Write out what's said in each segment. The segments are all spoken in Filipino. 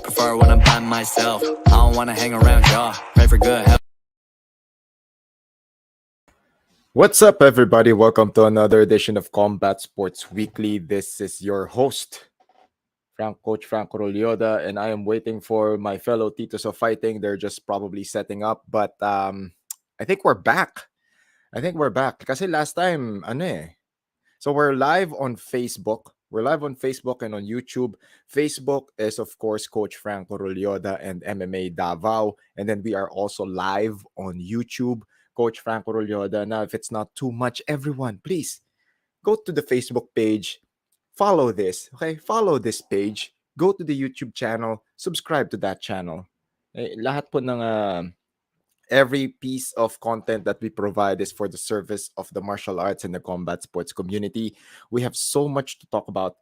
Prefer when I'm by myself. I don't wanna hang around y'all. Pray for good health. What's up, everybody? Welcome to another edition of Combat Sports Weekly. This is your host, Coach Franco Rulloda, and I am waiting for my fellow Titos of Fighting. They're just probably setting up, but I think we're back. Kasi last time, So we're live on Facebook. We're live on Facebook and on YouTube. Facebook is, of course, Coach Franco Rulloda and MMA Davao. And then we are also live on YouTube, Coach Franco Rulloda. Now, if it's not too much, everyone, please go to the Facebook page. Follow this, okay? Follow this page. Go to the YouTube channel. Subscribe to that channel. Lahat po ng every piece of content that we provide is for the service of the martial arts and the combat sports community. We have so much to talk about.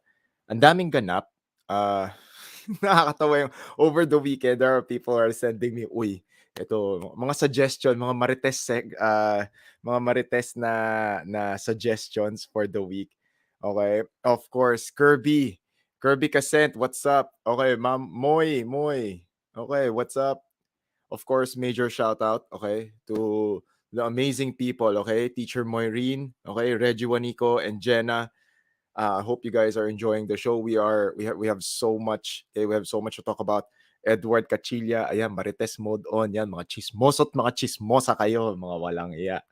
Ang daming ganap. Nakakatawa yung over the weekend, there are people who are sending me, ito, mga suggestion, mga marites na suggestions for the week. Okay? Of course, Kirby Cassent, what's up? Okay, Ma'am Moy. Okay, what's up? Of course, major shout out, okay, to the amazing people, okay, Teacher Moireen, okay, Reggie Juanico and Jenna. I hope you guys are enjoying the show. We have so much, we have so much to talk about. Edward Cachilla, ayan, Marites mode on, yan, mga chismoso at mga chismosa kayo, mga walang iya.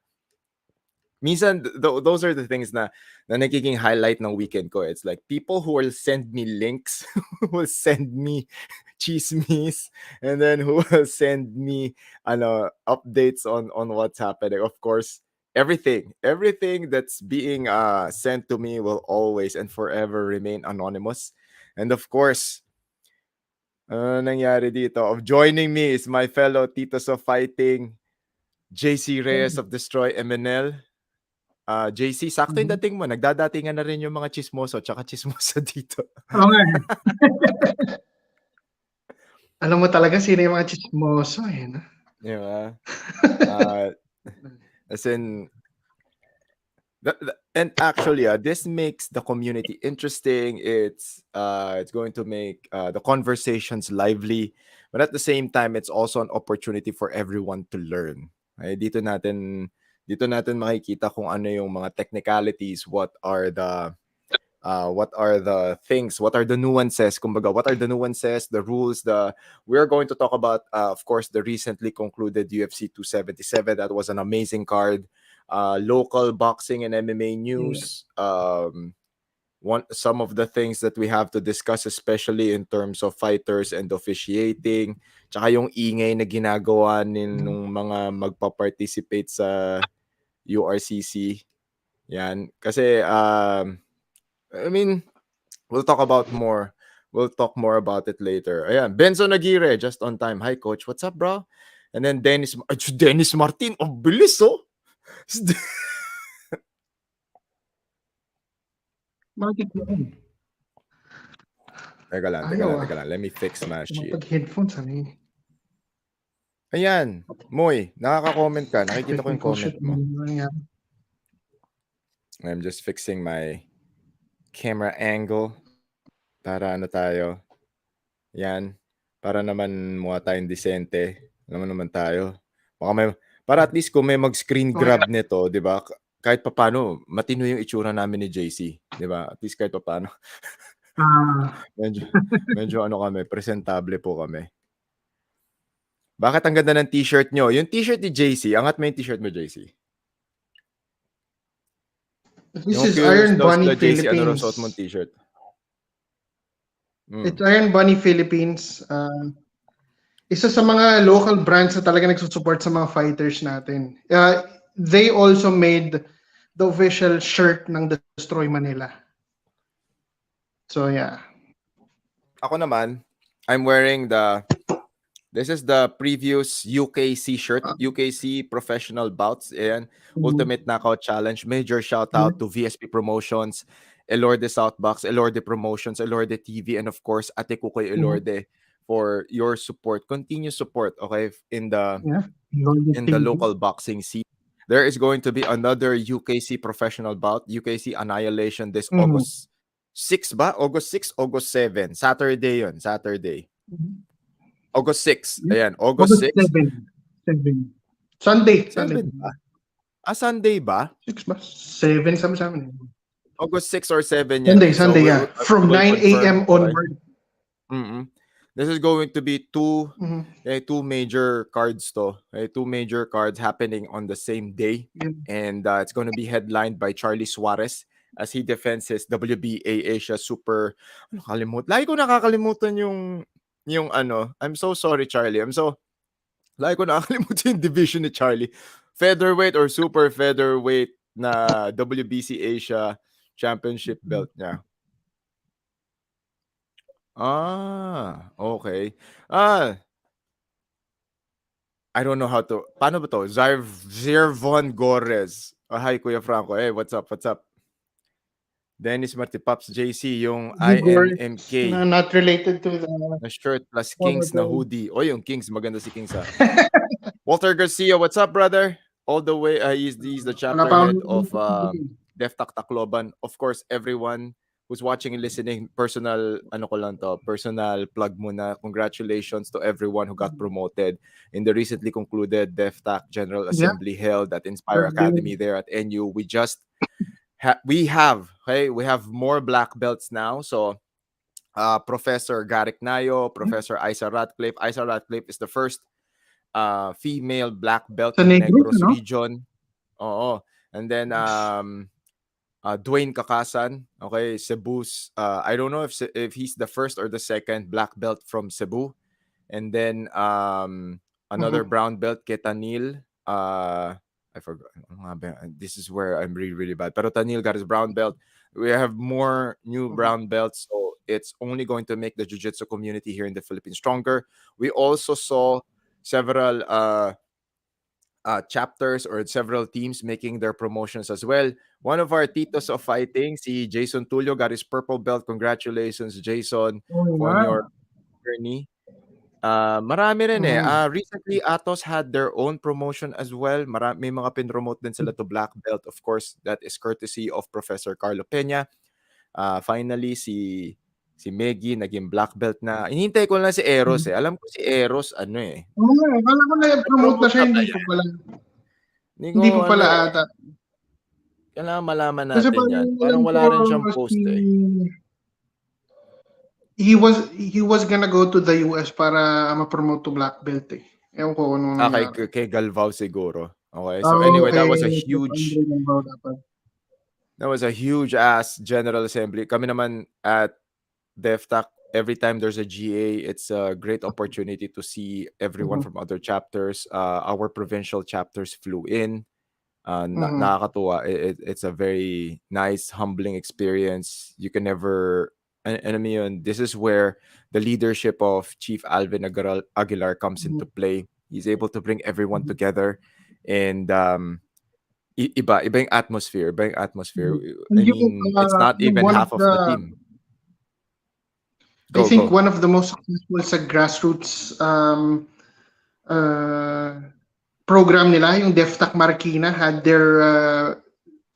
Minsan, those are the things na nagiging highlight ng weekend ko. It's like people who will send me links, who will send me chismis, and then who will send me updates on what's happening. Of course, everything that's being sent to me will always and forever remain anonymous. And of course, nangyari dito? Of joining me is my fellow Titos of Fighting, JC Reyes of Destroy MNL. JC, sakto yung dating mo. Nagdadatingan na rin yung mga chismoso tsaka chismosa dito. Oo nga. Alam mo talaga sino yung mga chismoso eh. No? Diba? As in, and actually, this makes the community interesting. It's going to make the conversations lively. But at the same time, it's also an opportunity for everyone to learn. Okay? Dito natin makikita kung ano yung mga technicalities, what are the things, what are the nuances, kumbaga, what are the nuances, the rules, we're going to talk about, of course, the recently concluded UFC 277. That was an amazing card. Local boxing and MMA news. Some of the things that we have to discuss, especially in terms of fighters and officiating, tsaka yung ingay na ginagawa nung mga magpa-participate sa URCC. Yan. Kasi, I mean, we'll talk more about it later. Ayan, Benzo Nagire, just on time. Hi, Coach. What's up, bro? And then Dennis Martin. Oh, bilis, oh. Bakit yun? Teka lang. Let me fix my shit. Pag-headphones, ano eh. Ayan, Moy, nakaka-comment ka. Nakikita ko yung comment mo. I'm just fixing my camera angle para tayo. Yan. Para naman mukha tayong disente. Naman tayo. Para at least kung may mag-screen grab nito, di ba? Kahit paano, matino yung itsura namin ni JC. Di ba? At least kahit paano. medyo kami, presentable po kami. Bakit ang ganda ng t-shirt nyo? Yung t-shirt ni JC, angat mo yung t-shirt mo, JC. This is Iron Bunny JC, Philippines. ano suot mong t-shirt? It's Iron Bunny Philippines. Isa sa mga local brands na talaga nagsusupport sa mga fighters natin. They also made the official shirt ng Destroy Manila. So, yeah. Ako naman, I'm wearing this is the previous UKC shirt, UKC Professional Bouts, and Ultimate Knockout Challenge. Major shout out to VSP Promotions, Elorde Southbox, Elorde Promotions, Elorde TV, and of course, Ate Kukoy Elorde for your support. Continuous support, okay, in the local boxing scene. There is going to be another UKC Professional Bout, UKC Annihilation this August 6 ba? August 6, August 7. Saturday yun, Saturday. Mhm. August 6. Ayan, August August 6. 7. 7. Sunday. 7 ba? Sunday ba? 6 ba? 7 sa amin. August 6 or 7 yan eh. So Sunday, yeah. we From will 9 confirm. a.m. onward. This is going to be two Mhm. major cards to. Two major cards happening on the same day. Yeah. And it's going to be headlined by Charlie Suarez as he defends his WBA Asia Super. Lagi ko nakakalimutan yung ano. I'm so sorry, Charlie. Lagi ko nakakalimutan yung division ni Charlie. Featherweight or super featherweight na WBC Asia Championship belt niya. Okay. I don't know how to. Paano ba to? Zervon Gores. Hi, Kuya Franco. Hey, what's up? What's up? Dennis Martipaps JC, yung Igor, INMK not related to the na shirt plus former Kings na player. hoodie. Oh, yung Kings. Maganda si Kings ha. Walter Garcia, what's up, brother? All the way, he's the chapter head of Deftak Tacloban. Of course, everyone who's watching and listening, personal plug muna. Congratulations to everyone who got promoted in the recently concluded Deftak General Assembly held at Inspire Academy there at NU. We have more black belts now. So Professor Garrick Nayo, Professor Isa Radcliffe. Isa Radcliffe is the first female black belt Sa in Negros, Negros no? region. Oo. And then Dwayne Kakasan, okay, Cebu's I don't know if he's the first or the second black belt from Cebu. And then another brown belt kay Tanil. I forgot. This is where I'm really, really bad. Pero Tanil got his brown belt. We have more new brown belts, so it's only going to make the jiu-jitsu community here in the Philippines stronger. We also saw several chapters or several teams making their promotions as well. One of our titos of fighting, si Jason Tulio, got his purple belt. Congratulations, Jason, on your journey. Marami rin eh. Recently, Atos had their own promotion as well. May mga pinromote din sila to black belt. Of course, that is courtesy of Professor Carlo Peña. Finally, si Meggy naging black belt na. Hinihintay ko lang si Eros eh. Alam ko si Eros ano eh. Akala ko na-promote na siya, hindi pa pala. Hindi pa pala ata. Kailangan malaman natin yan. Parang wala rin siyang post eh. He was gonna go to the US para ma-promote to black belt eh. Ewan ko ano nangyari. Kay Galvao siguro. Okay, so anyway, that was a huge ass General Assembly. Kami naman at DefTac, every time there's a GA, it's a great opportunity to see everyone from other chapters. Our provincial chapters flew in. Nakakatuwa. It's a very nice, humbling experience. You can never... And I mean, this is where the leadership of Chief Alvin Aguilar comes into play. He's able to bring everyone together, and iba yung atmosphere. I mean, it's not even half of the team. I think one of the most successful sa grassroots program nila, yung DefTac Marikina, had their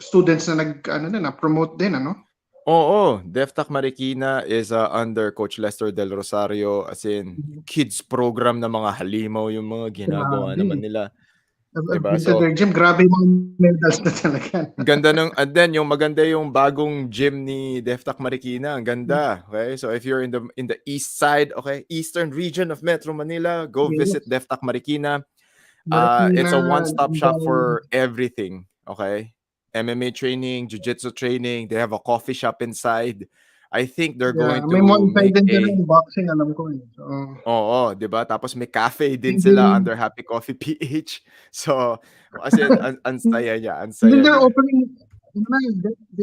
students na promote din, ano? Oo, DefTac Marikina is under Coach Lester Del Rosario, as in kids program na mga halimaw yung mga ginagawa naman nila. Diba? So, their gym, grabe yung medals na talaga. Ganda and then yung maganda yung bagong gym ni DefTac Marikina, ang ganda. Okay? So if you're in the east side, okay, eastern region of Metro Manila, go visit DefTac Marikina. It's a one-stop shop for everything, okay? MMA training, jiu-jitsu training. They have a coffee shop inside. I think they're going to make boxing, alam ko. Oo, diba? Tapos may cafe din sila under Happy Coffee PH. So, as in, ang saya niya. They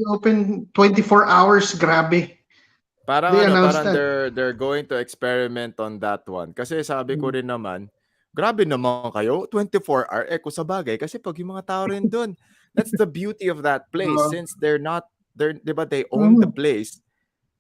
open 24 hours, grabe. Parang they're going to experiment on that one. Kasi sabi ko rin naman, grabe naman kayo, 24 hour. Kung sa bagay, kasi pag yung mga tao rin doon, that's the beauty of that place. Since diba, they own the place,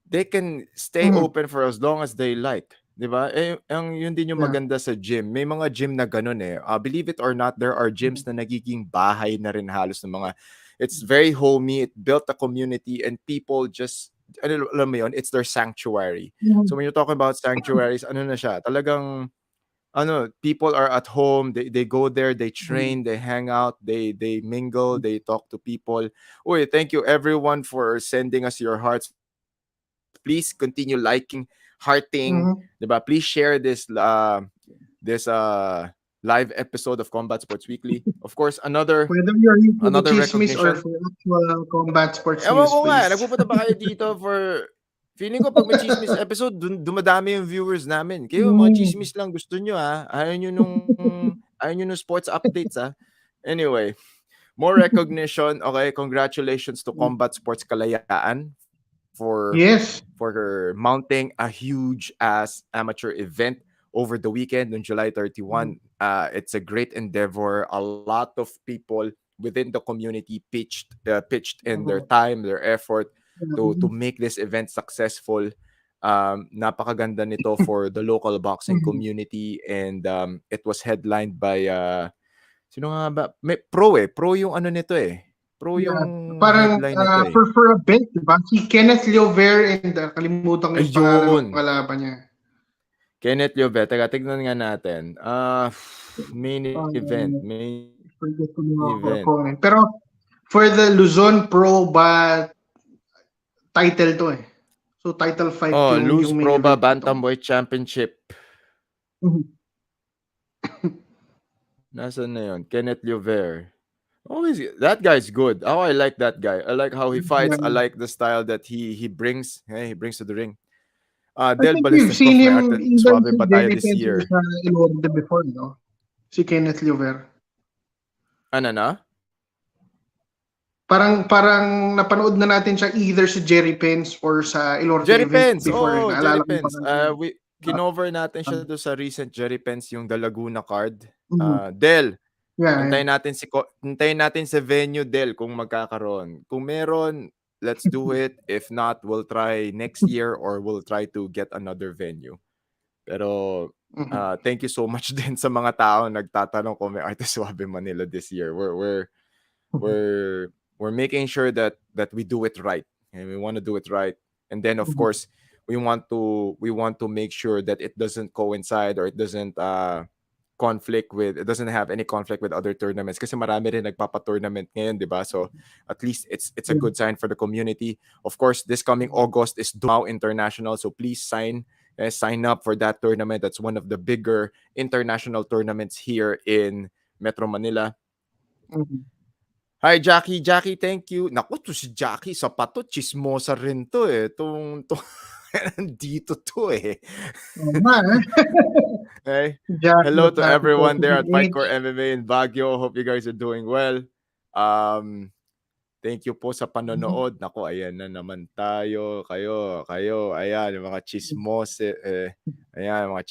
they can stay open for as long as they like. Diba? Yun din yung maganda sa gym. May mga gym na ganun eh. Believe it or not, there are gyms na nagiging bahay na rin halos ng mga... It's very homey. It built a community and people just alam mo yun, it's their sanctuary. So Mhm. when you're talking about sanctuaries, ano na siya, talagang people are at home, they go there, they train, they hang out, they mingle, they talk to people. Uy, thank you everyone for sending us your hearts. Please continue liking, hearting, Mhm. 'di ba? Please share this live episode of Combat Sports Weekly. Of course, another Whether you're into the another chismis or recognition. for actual combat sports Ewan news, ko nga, please. nagpupunta ba kayo dito for feeling ko pag may chismis episode, dumadami yung viewers namin. Kayo mga Mm. chismis lang gusto nyo ayaw nyo nung sports updates Anyway, more recognition. Okay, congratulations to Combat Sports Kalayaan Yes. for mounting a huge ass amateur event over the weekend on July 31. It's a great endeavor. A lot of people within the community pitched in their time, their effort to make this event successful. Napakaganda nito for the local boxing community, and it was headlined by sino nga ba? Pro yung ano nito Pro Yeah. yung Parang headline nito for a bit, diba? Si Kenneth Leover and kalimutan ko yung pangalan ng Ayun. kalaban niya. Kenneth Llobet. Teka, tignan nga natin. Main event. Forget ko yung opponent. Pero for the Luzon Pro ba title to eh. So title fight yung Loose main Proba event nito. Bantamweight Championship. Nasaan na yun? Kenneth Llover. That guy's good. I like that guy. I like how he fights. I like the style that he brings. He brings to the ring. I Del think we've Ballesteros, seen may him arte even swabe si pa tayo Jerry this Pence year. sa Ilorde before, no? Si Kenneth Leover. Ano na? Parang napanood na natin siya either sa Jerry Pence or sa Ilorde Jerry event Pence. before. Jerry Naalala ko Pence. pa. Kinover natin siya doon sa recent Jerry Pence, yung the Laguna card. Mhm. Del, Yeah. hintayin natin sa venue, Del, kung magkakaroon. Kung meron, let's do it. If not, we'll try next year or we'll try to get another venue. Pero thank you so much din sa mga tao nagtatanong kung may Arte Suave Manila this year. We're making sure that we do it right. And we want to do it right. And then of course, we want to make sure that it doesn't coincide or it doesn't it doesn't have any conflict with other tournaments kasi marami rin nagpapa-tournament ngayon, 'di ba? So at least it's a good sign for the community. Of course, this coming August is Dumao International, so please sign up for that tournament. That's one of the bigger international tournaments here in Metro Manila. Hi, Jackie. Jackie, thank you. Naku, to si Jackie, sapato, chismosa rin to nandito to Hey, hello to everyone there at Fightcore MMA in Baguio. Hope you guys are doing well. Thank you po sa panonood. Naku, ayan na naman tayo. Kayo. Ayan, yung mga chismose. Ayan, mga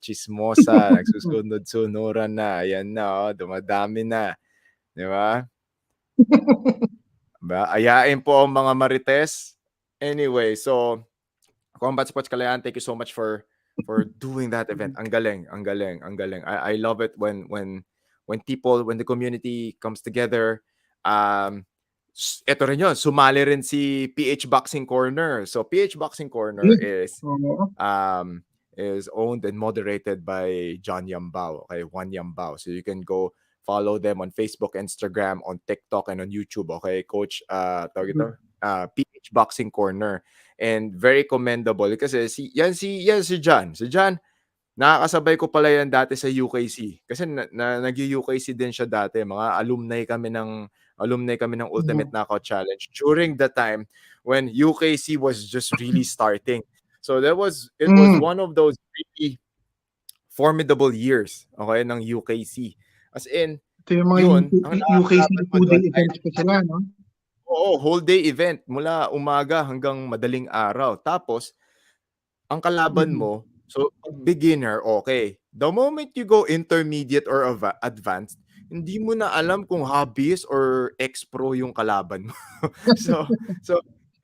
chismosa. Nagsusunod-sunuran na. Ayan na, dumadami na. Di ba? Ayain po ang mga marites. Anyway, so Combat Sports Kalayaan, thank you so much for doing that event. Ang galing. I love it when the community comes together. Ito rin yun, sumali rin si PH Boxing Corner. So PH Boxing Corner is owned and moderated by John Yambao, Juan Yambao. So you can go follow them on Facebook, Instagram, on TikTok, and on YouTube. Okay, Coach, PH Boxing Corner, and very commendable kasi si John. Si John, nakakasabay ko pala yan dati sa UKC kasi nag-UKC din siya dati. Mga alumni kami ng Ultimate Knockout Challenge during the time when UKC was just really starting. So it was one of those really formidable years, okay, ng UKC. As in, ito yung mga UKC 2-day events pa sila, no? Oo, whole day event mula umaga hanggang madaling araw. Tapos, ang kalaban mo, so beginner, okay. The moment you go intermediate or advanced, hindi mo na alam kung hobbyist or ex-pro yung kalaban mo. so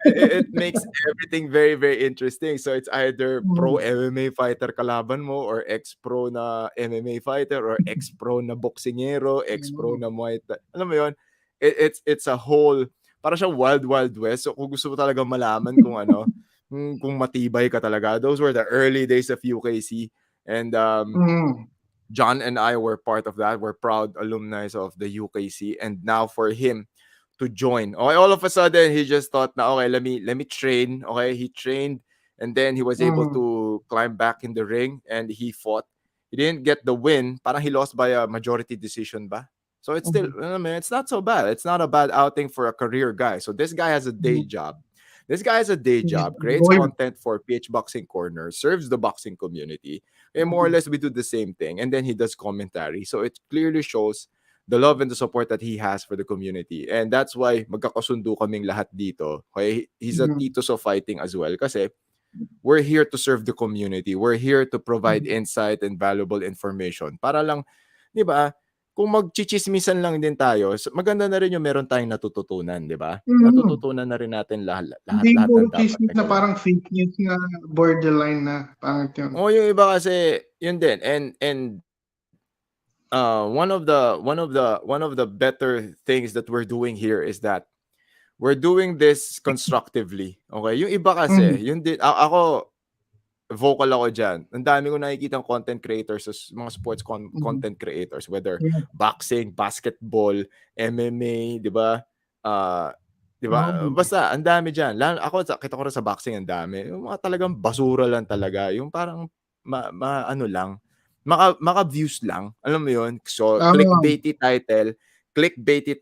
it makes everything very, very interesting. So it's either pro MMA fighter kalaban mo or ex-pro na MMA fighter or ex-pro na boksingero, ex-pro na Muay Thai. Alam mo yun? It's a whole Para siyang Wild Wild West. So kung gusto mo talaga malaman kung ano, kung matibay ka talaga, those were the early days of UKC. And John and I were part of that. We're proud alumni of the UKC. And now for him to join, okay, all of a sudden he just thought, na okay, let me train. Okay, he trained, and then he was able to climb back in the ring, and he fought. He didn't get the win. Parang he lost by a majority decision ba? So it's still, I mean, it's not so bad. It's not a bad outing for a career guy. So this guy has a day job. This guy has a day job, creates content for PH Boxing Corner, serves the boxing community. And more or less, we do the same thing. And then he does commentary. So it clearly shows the love and the support that he has for the community. And that's why magkakasundo kaming lahat dito. Okay? He's a titos of fighting as well. Kasi we're here to serve the community. We're here to provide insight and valuable information. Para lang, di ba, kung magchichismisan lang din tayo, maganda na rin yung meron tayong natututunan, di ba? Natututunan na rin natin lahat Hindi ng mo dapat. chismis na parang fake news na borderline na pangit yun. Oh, yung iba kasi yun din. And one of the better things that we're doing here is that we're doing this constructively. Okay? Yung iba kasi, yun din, ako vocal ako dyan. Ang dami ko nakikitang content creators, mga sports content creators, whether boxing, basketball, MMA, di ba? Di ba? Basta, ang dami dyan. Ako, kita ko rin sa boxing, ang dami. Yung mga talagang basura lang talaga. Yung parang, ano lang, maka-views lang. Alam mo yun? So, clickbaity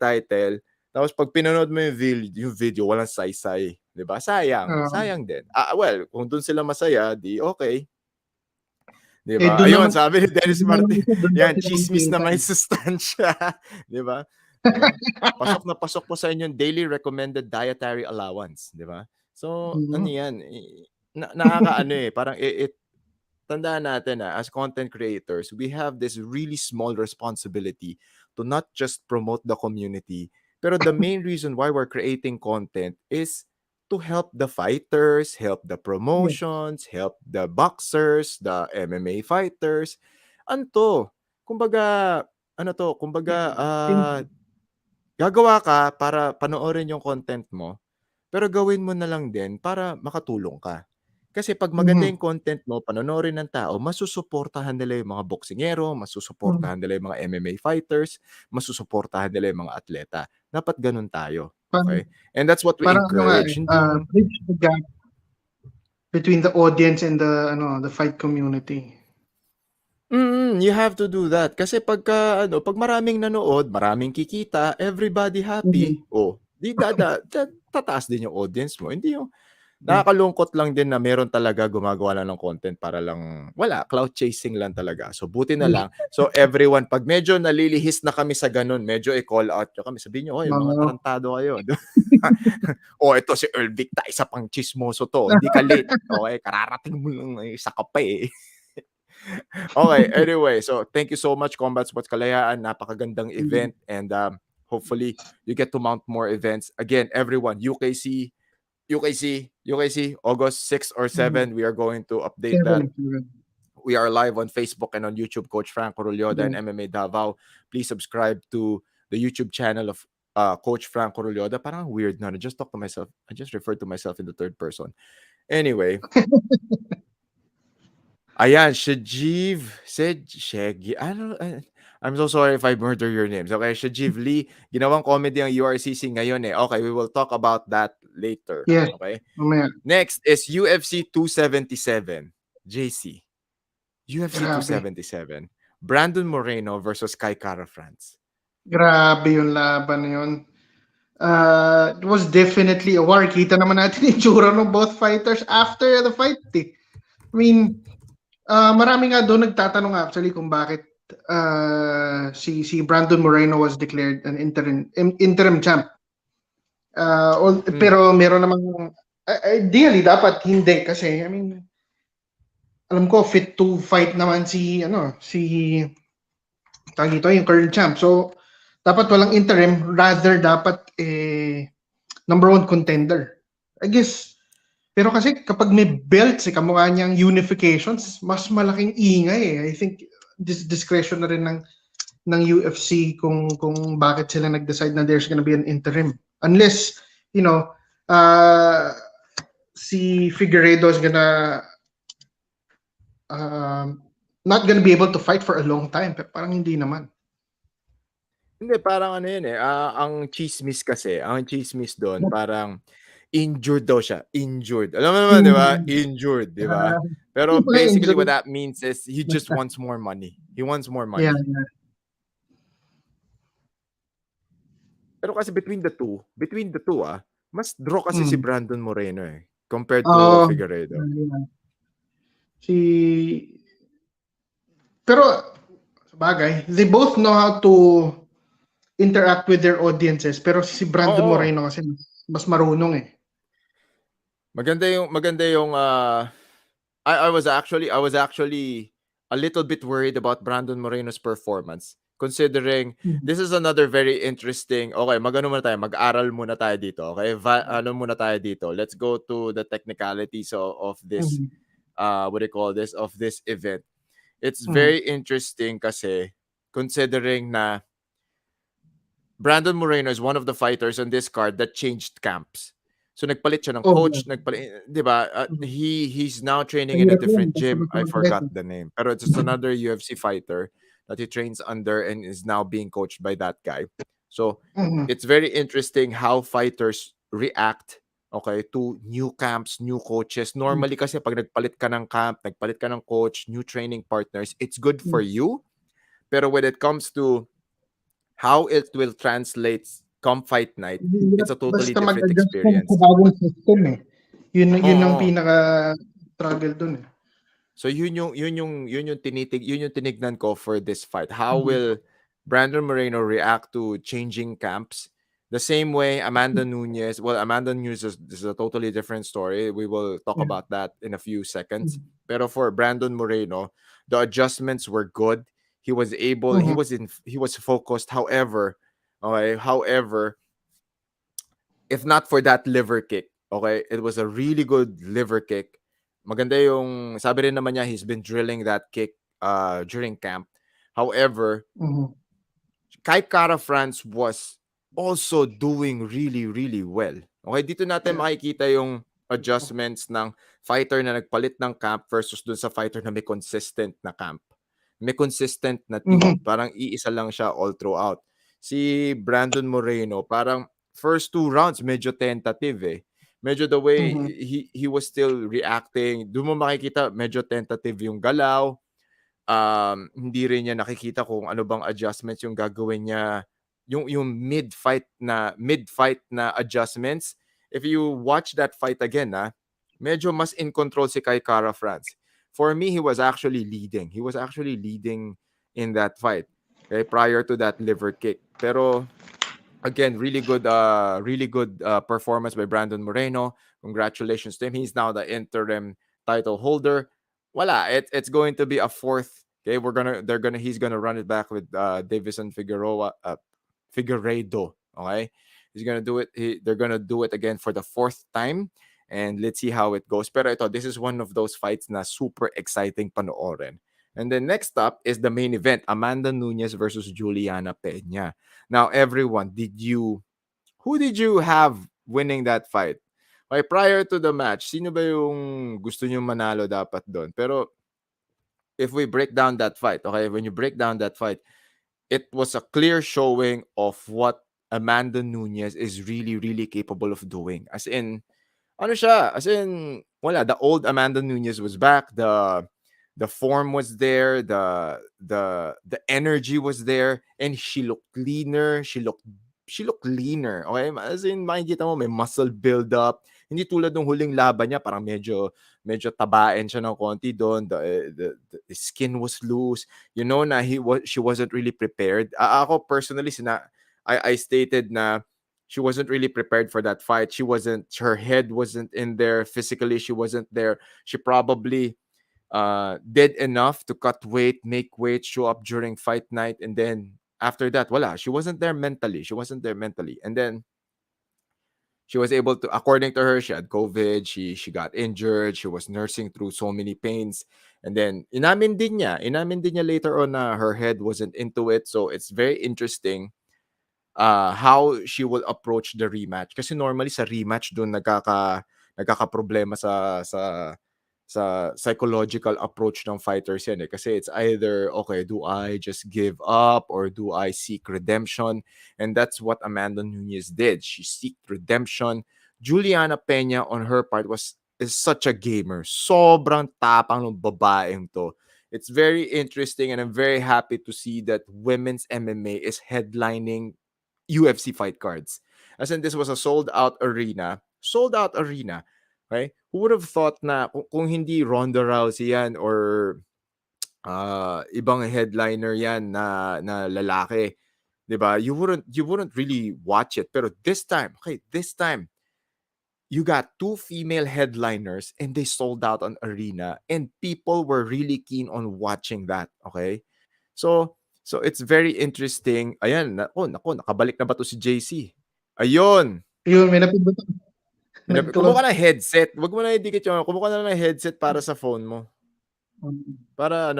title, tapos pag pinanood mo yung video, walang saysay. Diba? Sayang din. Well, kung doon sila masaya, di okay. Diba? Ayun, sabi ni Dennis Martin, yan, chismis na may sustansya. Diba? Pasok na pasok po sa inyong daily recommended dietary allowance. Diba? So, ano yan? Nakakaano parang tandaan natin as content creators, we have this really small responsibility to not just promote the community, pero the main reason why we're creating content is to help the fighters, help the promotions, help the boxers, the MMA fighters. Kumbaga, gagawa ka para panoorin yung content mo, pero gawin mo na lang din para makatulong ka. Kasi pag maganda yung content mo, panonoorin ng tao, masusuportahan nila yung mga boksingero, masusuportahan nila yung mga MMA fighters, masusuportahan nila yung mga atleta. Dapat ganun tayo. Okay? And that's what we encourage. Bridge the gap between the audience and the fight community. You have to do that. Kasi pag maraming nanood, maraming kikita, everybody happy, di tataas din yung audience mo. Hindi yung nakakalungkot lang din na meron talaga gumagawa lang ng content para lang, cloud chasing lang talaga. So, buti na lang. So, everyone, pag medyo nalilihis na kami sa ganun, medyo i-call out nyo kami. Sabihin nyo, mga tarantado kayo. Ito si Ervic, isa pang chismoso to. Hindi ka late. Okay, kararating mo lang, isa ka pa Okay, anyway. So, thank you so much, Combat Sports Kalayaan. Napakagandang event. And hopefully, you get to mount more events. Again, everyone, UKC, August 6 or 7, we are going to update that. We are live on Facebook and on YouTube, Coach Franco Rulloda and MMA Davao. Please subscribe to the YouTube channel of Coach Franco Rulloda. Parang weird na. I just talked to myself. I just referred to myself in the third person. Anyway. Ayan, Shajiv said, Shaggy. I'm so sorry if I murder your names. Okay, Shajiv Lee, ginawang comedy ang URCC ngayon Okay, we will talk about that later. Yes. Okay. Next is UFC 277. JC. UFC 277. Brandon Moreno versus Kai Kara France. Grabe yung laban na yun. It was definitely a war. Kita naman natin yung tsura ng both fighters after the fight. I mean, marami nga doon nagtatanong actually kung bakit si Brandon Moreno was declared an interim champ. Pero meron namang ideally dapat hindi kasi I mean alam ko fit to fight naman yung current champ. So dapat walang interim, rather dapat number one contender. I guess. Pero kasi kapag may belts, kamukha niyang unifications, mas malaking ingay I think discretion na rin ng UFC kung bakit sila nag-decide na there's gonna be an interim. Unless you know, uh, si Figueiredo is gonna um, not gonna be able to fight for a long time. Pero parang hindi naman. Hindi, parang ano yun eh, ang chismis doon, parang injured daw siya, injured. Alam mo naman, di ba? Injured, di ba? Pero Yung mga basically what injury, that means is he just wants more money. He wants more yeah, money. Pero kasi between the two, mas draw kasi si Brandon Moreno eh, compared to Oh, Figueiredo. Pero sabagay, they both know how to interact with their audiences. Pero si Brandon Oo. Moreno kasi mas marunong eh. Maganda yung I was actually a little bit worried about Brandon Moreno's performance, considering this is another very interesting. Okay, mag-aral muna tayo dito. Okay, ano muna tayo dito. Let's go to the technicalities of this what do you call this, of this event. It's very interesting kasi considering na Brandon Moreno is one of the fighters on this card that changed camps. So nagpalit siya ng coach, di ba? He's now training in a different gym. I forgot the name. Pero it's just another UFC fighter that he trains under and is now being coached by that guy. So it's very interesting how fighters react, okay, to new camps, new coaches. Normally kasi pag nagpalit ka ng camp, nagpalit ka ng coach, new training partners, it's good for you. Pero when it comes to how it will translate come fight night, it's a totally Basta different mag-adjust ka experience. sa bagong system eh. Yun ang pinaka-struggle dun eh. So yun yung tinignan ko for this fight. How will Brandon Moreno react to changing camps? The same way Amanda Nunes is a totally different story. We will talk about that in a few seconds. Pero for Brandon Moreno, the adjustments were good. He was able, he was focused. However, if not for that liver kick, okay, it was a really good liver kick. Maganda yung, sabi rin naman niya, he's been drilling that kick during camp. However, Kai Kara France was also doing really, really well. Okay, dito natin makikita yung adjustments ng fighter na nagpalit ng camp versus dun sa fighter na may consistent na camp. May consistent na team. Parang iisa lang siya all throughout. Si Brandon Moreno, parang first 2 rounds, medyo tentative eh. Medyo the way he was still reacting, doon mo makikita, medyo tentative yung galaw. Hindi rin niya nakikita kung ano bang adjustments yung gagawin niya. Yung mid-fight na adjustments. If you watch that fight again, medyo mas in control si Kai Kara France. For me, he was actually leading. He was actually leading in that fight. Okay, prior to that liver kick. Pero again, really good performance by Brandon Moreno. Congratulations to him. He's now the interim title holder. Wala, it's going to be a fourth. Okay, he's gonna run it back with Davison Figueiredo. Okay, he's gonna do it. They're gonna do it again for the 4th time, and let's see how it goes. Pero ito, this is one of those fights na super exciting panoorin. And then next up is the main event, Amanda Nunes versus Juliana Peña. Now, everyone, who did you have winning that fight? Okay, prior to the match, sino ba yung gusto nyo manalo dapat doon? Pero if we break down that fight, okay, when you break down that fight, it was a clear showing of what Amanda Nunes is really, really capable of doing. As in, the old Amanda Nunes was back. The form was there, the energy was there, and she looked leaner. She looked leaner. Okay? As in, makikita mo, may muscle build up. Hindi tulad ng huling laban niya, parang medyo tabain siya ng konti doon. The skin was loose. You know na she wasn't really prepared. Ako personally, I stated na she wasn't really prepared for that fight. Her head wasn't in there. Physically, she wasn't there. She probably did enough to cut weight, make weight, show up during fight night, and then after that, wala. She wasn't there mentally. And then she was able to, according to her, she had COVID, she got injured, she was nursing through so many pains. And then inamin din niya later on na her head wasn't into it. So it's very interesting how she will approach the rematch. Kasi normally sa rematch doon nagkakaproblema sa psychological approach ng fighters yan eh. Kasi it's either, okay, do I just give up or do I seek redemption? And that's what Amanda Nunes did. She seeked redemption. Juliana Peña on her part is such a gamer. Sobrang tapang ng babaeng to. It's very interesting and I'm very happy to see that women's MMA is headlining UFC fight cards. As in, this was a sold-out arena. Sold-out arena. Okay? Who would have thought na kung hindi Ronda Rousey yan or ibang headliner yan na lalaki, 'di ba? You wouldn't really watch it. Pero this time, you got two female headliners and they sold out an arena and people were really keen on watching that, okay? So it's very interesting. Ayan, nako, nakabalik na ba to si JC? Ayun. Yun, may napindot. Kumuha ka ng headset. Wag mo na idikit yung, kumuha ka na ng headset para sa phone mo. Para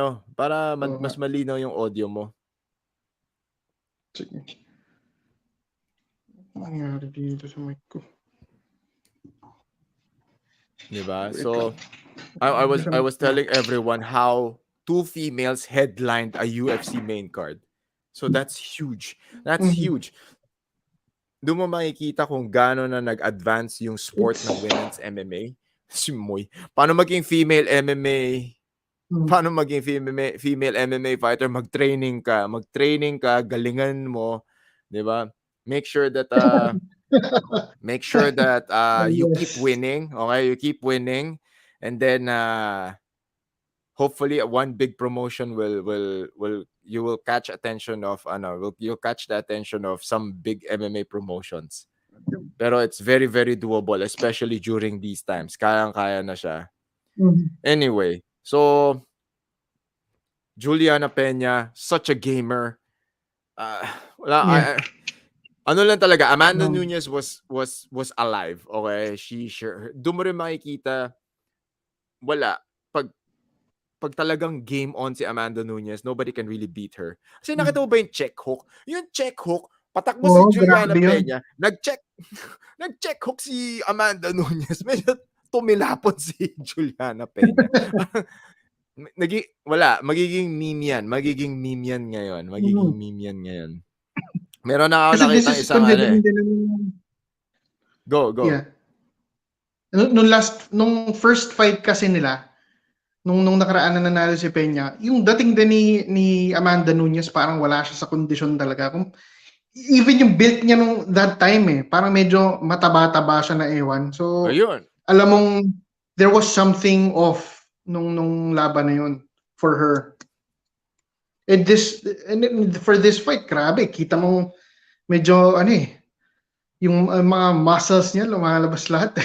mas malinaw yung audio mo. Sige. Ano nangyari dito sa mic ko? Diba? So I was telling everyone how two females headlined a UFC main card. So that's huge. That's huge. Doon mo makikita kung gaano na nag-advance yung sport ng women's MMA. Si Moy. Paano maging female MMA? Paano maging female MMA fighter? Mag-training ka, galingan mo, 'di ba? Make sure that you keep winning, okay? You keep winning and then hopefully one big promotion you will catch attention of you'll catch the attention of some big MMA promotions. Pero it's very very doable especially during these times. Kayang-kaya na siya. Anyway, so Juliana Peña, such a gamer. Ano lang talaga, Amanda Nunes was alive, okay? Doon mo rin makikita, wala. Pag talagang game on si Amanda Nunes, nobody can really beat her. Kasi nakita mo ba yung check hook? Yung check hook, patakbo si Juliana Peña, nag-check hook si Amanda Nunes. Medyo tumilapon si Juliana Peña. Magiging meme yan. Ngayon. Meron na ako nakita isang Go. Yeah. Nung first fight kasi nila, nung nakaraan na nanalo si Peña, yung dating din ni Amanda Nunes parang wala siya sa kondisyon talaga. Even yung build niya nung that time parang medyo mataba-taba siya na ewan. So, ayun. Alam mong there was something off nung laban na yun for her. And for this fight, grabe, kita mong medyo yung mga muscles niya lumalabas lahat.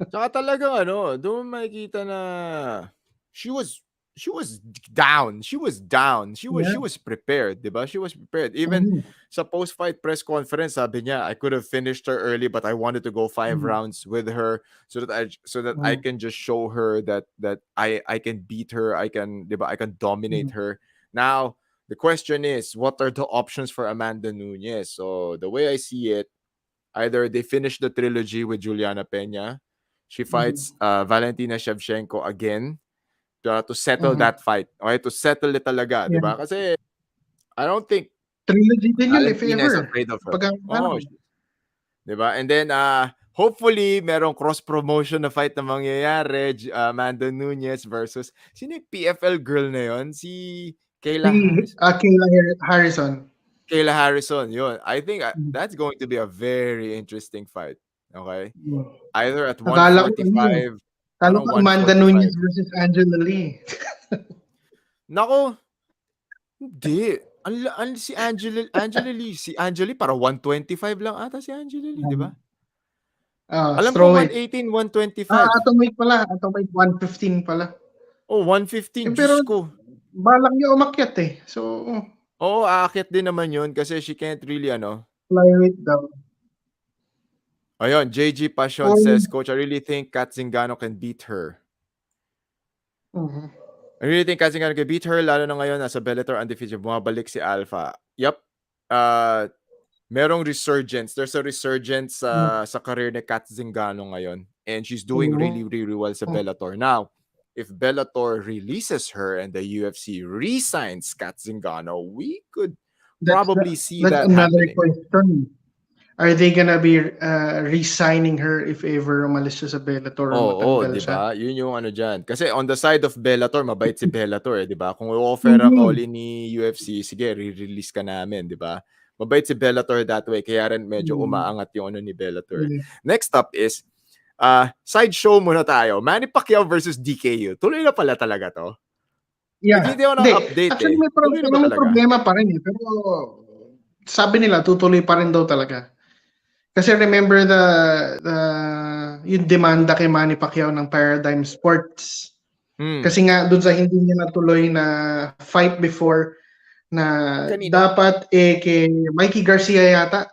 Saka talaga doon makikita na she was down. She was prepared, 'di ba? She was prepared. Even sa post-fight press conference, sabi niya, I could have finished her early but I wanted to go 5 rounds with her so that I can just show her that I can beat her, I can dominate her. Now, the question is, what are the options for Amanda Nunes? So, the way I see it, either they finish the trilogy with Juliana Peña, she fights Valentina Shevchenko again to settle that fight. Okay, to settle it talaga, di ba? Kasi I don't think trilogy din yun if Valentina is ever. afraid of her. Di ba? And then hopefully merong cross-promotion na fight na mangyayari, Amanda Nunes versus sino yung PFL girl na yon? Si Kayla Harrison. Kayla Harrison, yun. I think that's going to be a very interesting fight. Okay? Either at 145. Talo ko Amanda Nunes versus Angela Lee. Nako. Hindi. Si Angela Lee para 125 lang ata si Angela Lee, di ba? Alam ko 118, 125. Atomweight pala. Atomweight 115 pala. Oh, 115. Pero Diyos ko. balak niya umakyat So, aakyat din naman yun kasi she can't really flyweight daw. Ayun, JG Passion says, Coach, I really think Kat Zingano can beat her. I really think Kat Zingano can beat her, lalo na ngayon nasa Bellator undefeated, bumabalik si Alpha. Yup. merong resurgence. There's a resurgence Mm. sa career ni Kat Zingano ngayon. And she's doing really, really well sa Bellator. Now, if Bellator releases her and the UFC re-signs Kat Zingano, we could probably see That's that another happening. question. Are they gonna be re-signing her if ever umalis siya sa Bellator or Oo, matanggal 'di siya? ba? Yun yung ano diyan. Kasi on the side of Bellator, mabait si Bellator, 'di ba? Kung i-offeran ka uli ni UFC, sige, re-release ka namin, 'di ba? Mabait si Bellator that way, kaya rin medyo umaangat yung ano ni Bellator. Next up is side show muna tayo. Manny Pacquiao versus DKU. Tuloy na pala talaga 'to. Yeah. Naghihintay ako ng Hindi. update Actually, eh. Tuloy na ba may talaga? problema pa rin eh. Pero sabi nila, tutuloy pa rin daw talaga. Kasi remember yung demanda kay Manny Pacquiao ng Paradigm Sports. Kasi nga, dun sa hindi niya natuloy na fight before na Kanino? dapat kay Mikey Garcia yata.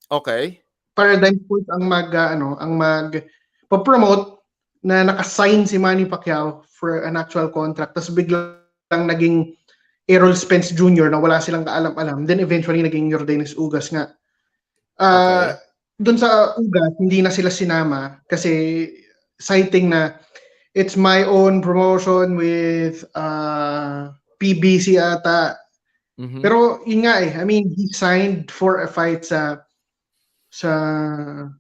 Okay. Paradigm Sports ang promote na naka-sign si Manny Pacquiao for an actual contract. Tapos biglang naging Errol Spence Jr. na wala silang kaalam-alam. Then eventually naging Yordenis Ugas nga. Okay. Doon sa Ugas, hindi na sila sinama kasi citing na it's my own promotion with PBC ata. Pero yun nga eh, I mean, he signed for a fight sa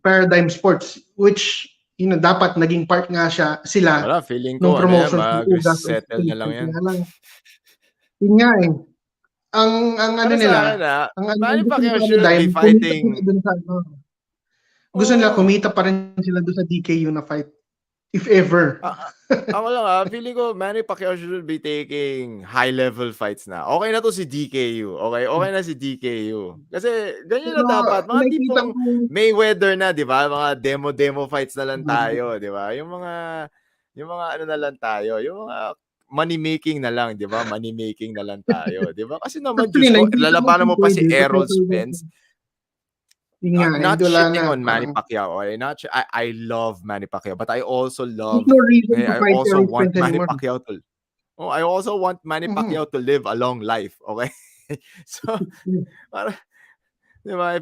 Paradigm Sports, which dapat naging part nga sila Wala, feeling nung ko ano yan, promotion sa Ugas. mag-settle na lang yan. Yun nga eh. Ang ano Para sa nila, akin ang Manny gusto Pacquiao nila shouldn't be fighting. Gusto nila kumita pa rin sila doon sa DKU na fight. If ever. Ako lang feeling ko Manny Pacquiao should be taking high-level fights na. Okay na to si DKU. Okay na si DKU. Kasi ganyan na dapat. Mga tipong Mayweather na, di ba? Mga demo fights na lang tayo, di ba? Yung mga ano na lang tayo. Yung mga money-making na lang, di ba? Money-making na lang tayo, di ba? Kasi naman, Diyos ko, lalabanan mo pa si Errol Spence. Not shitting on Manny Pacquiao. Okay? I love Manny Pacquiao, but I also love. I also want Manny Pacquiao to. Oh, I also want Manny Pacquiao to live a long life. Okay, so, diba,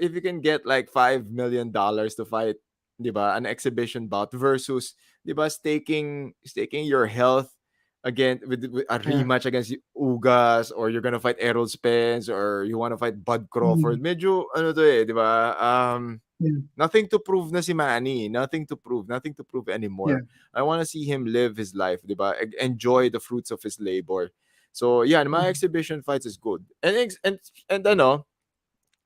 if you can get like $5 million to fight, diba, an exhibition bout versus, diba, staking your health again with a rematch against Ugas, or you're gonna fight Errol Spence, or you wanna fight Bud Crawford. Medyo ano to eh, di ba? Nothing to prove na si Manny. Nothing to prove anymore. Yeah. I wanna see him live his life, di ba? Enjoy the fruits of his labor. So yeah, my exhibition fights is good. And ano,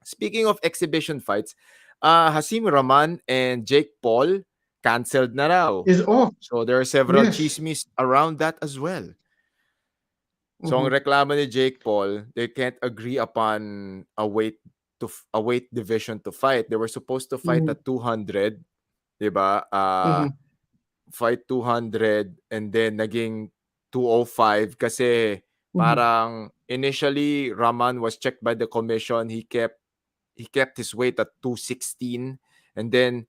speaking of exhibition fights, Hasim Rahman and Jake Paul canceled na raw. Is off. So there are several chismis around that as well. So ang reklamo ni Jake Paul, they can't agree upon a weight division to fight. They were supposed to fight at 200, 'di ba? Fight 200 and then naging 205 kasi parang initially Rahman was checked by the commission. He kept his weight at 216 and then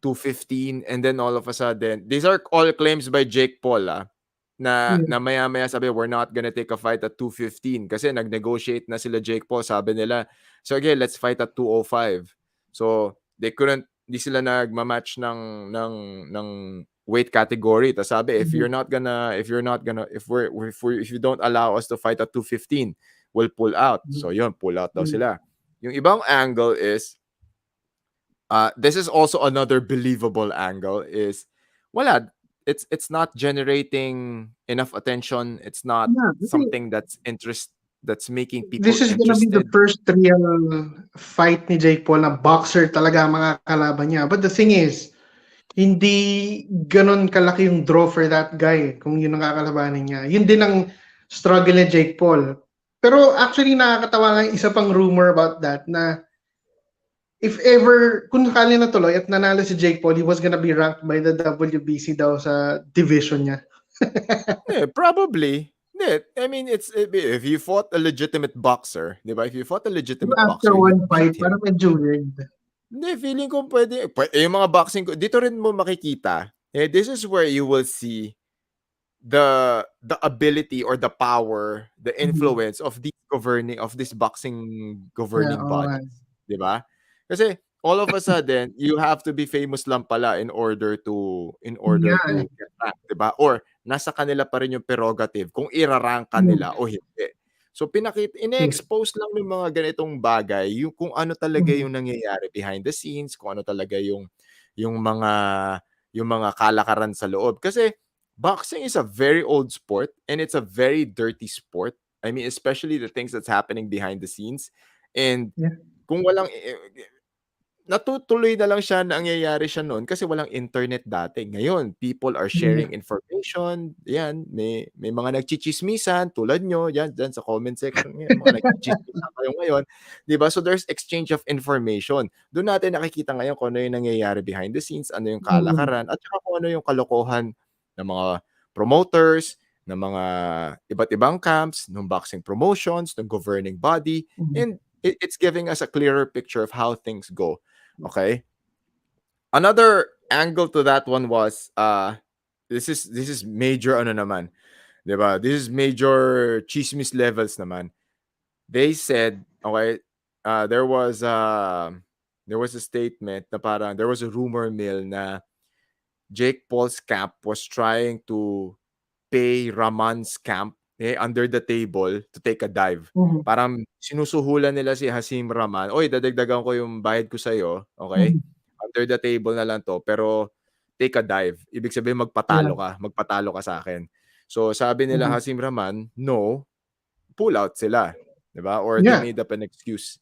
215 and then all of a sudden, these are all claims by Jake Paul na maya-maya sabi, we're not gonna take a fight at 215 kasi nag-negotiate na sila Jake Paul. Sabi nila, so okay, let's fight at 205. So they couldn't, di sila nagma-match ng weight category. Tapos sabi, if you don't allow us to fight at 215, we'll pull out. So yun, pull out daw sila. Yung ibang angle is, this is also another believable angle, is wala, it's not generating enough attention. It's not something that's making people This is interested. gonna be the first real fight ni Jake Paul na boxer talaga mga kalaban niya. But the thing is, hindi ganon kalaki yung draw for that guy kung yun ang kakalabanin niya. Yun din ang struggle ni Jake Paul. Pero actually nakakatawa nga isa pang rumor about that na if ever, kung sakali na tuloy at nanalo si Jake Paul, he was gonna be ranked by the WBC daw sa division niya. Yeah, probably. Yeah, I mean, if you fought a legitimate boxer, di ba? If you fought a legitimate boxer, After one you fight, beat him. parang medyo weird. Hindi, feeling ko pwede. Yung mga boxing, dito rin mo makikita. This is where you will see the ability or the power, the influence of this boxing governing bodies. 'di ba? Kasi all of a sudden, you have to be famous lang pala in order to Yeah. get rank, 'di ba? Or nasa kanila pa rin yung prerogative kung ira-rank ka Mm. nila o hindi. So True. ine-expose lang yung mga ganitong bagay, yung kung ano talaga Mm. yung nangyayari behind the scenes, kung ano talaga yung mga yung mga kalakaran sa loob. Kasi boxing is a very old sport and it's a very dirty sport. I mean, especially the things that's happening behind the scenes. And Yeah. kung walang natutuloy na lang siya, nangyayari siya noon kasi walang internet dati. Ngayon, people are Yeah. sharing information, 'yan, may mga nagtsitsismisan tulad niyo, diyan sa comment section, may mga nagtsitsismisan kayo ngayon, 'di ba? So, there's exchange of information. Do'n natin nakikita ngayon kung ano yung nangyayari behind the scenes, ano yung Mm. kalakaran, at saka kung ano yung kalokohan ng mga promoters, ng mga iba't ibang camps, ng boxing promotions, ng governing body, Mm. and it's giving us a clearer picture of how things go. Okay. Another angle to that one was this is major ano naman, 'di ba? This is major chismis levels naman. They said, okay, there was a statement na parang there was a rumor mill na Jake Paul's camp was trying to pay Raman's camp under the table to take a dive. Mhm. Parang sinusuhulan nila si Hasim Raman, "Uy, dadagdagan ko yung bayad ko sa'yo, okey? Mhm. Under the table na lang 'to, pero take a dive." Ibig sabihin Yeah. magpatalo ka sa'kin. So, sabi nila Mhm. Hasim Raman, "No." Pull out sila, 'di ba? Or they Yeah. made up an excuse.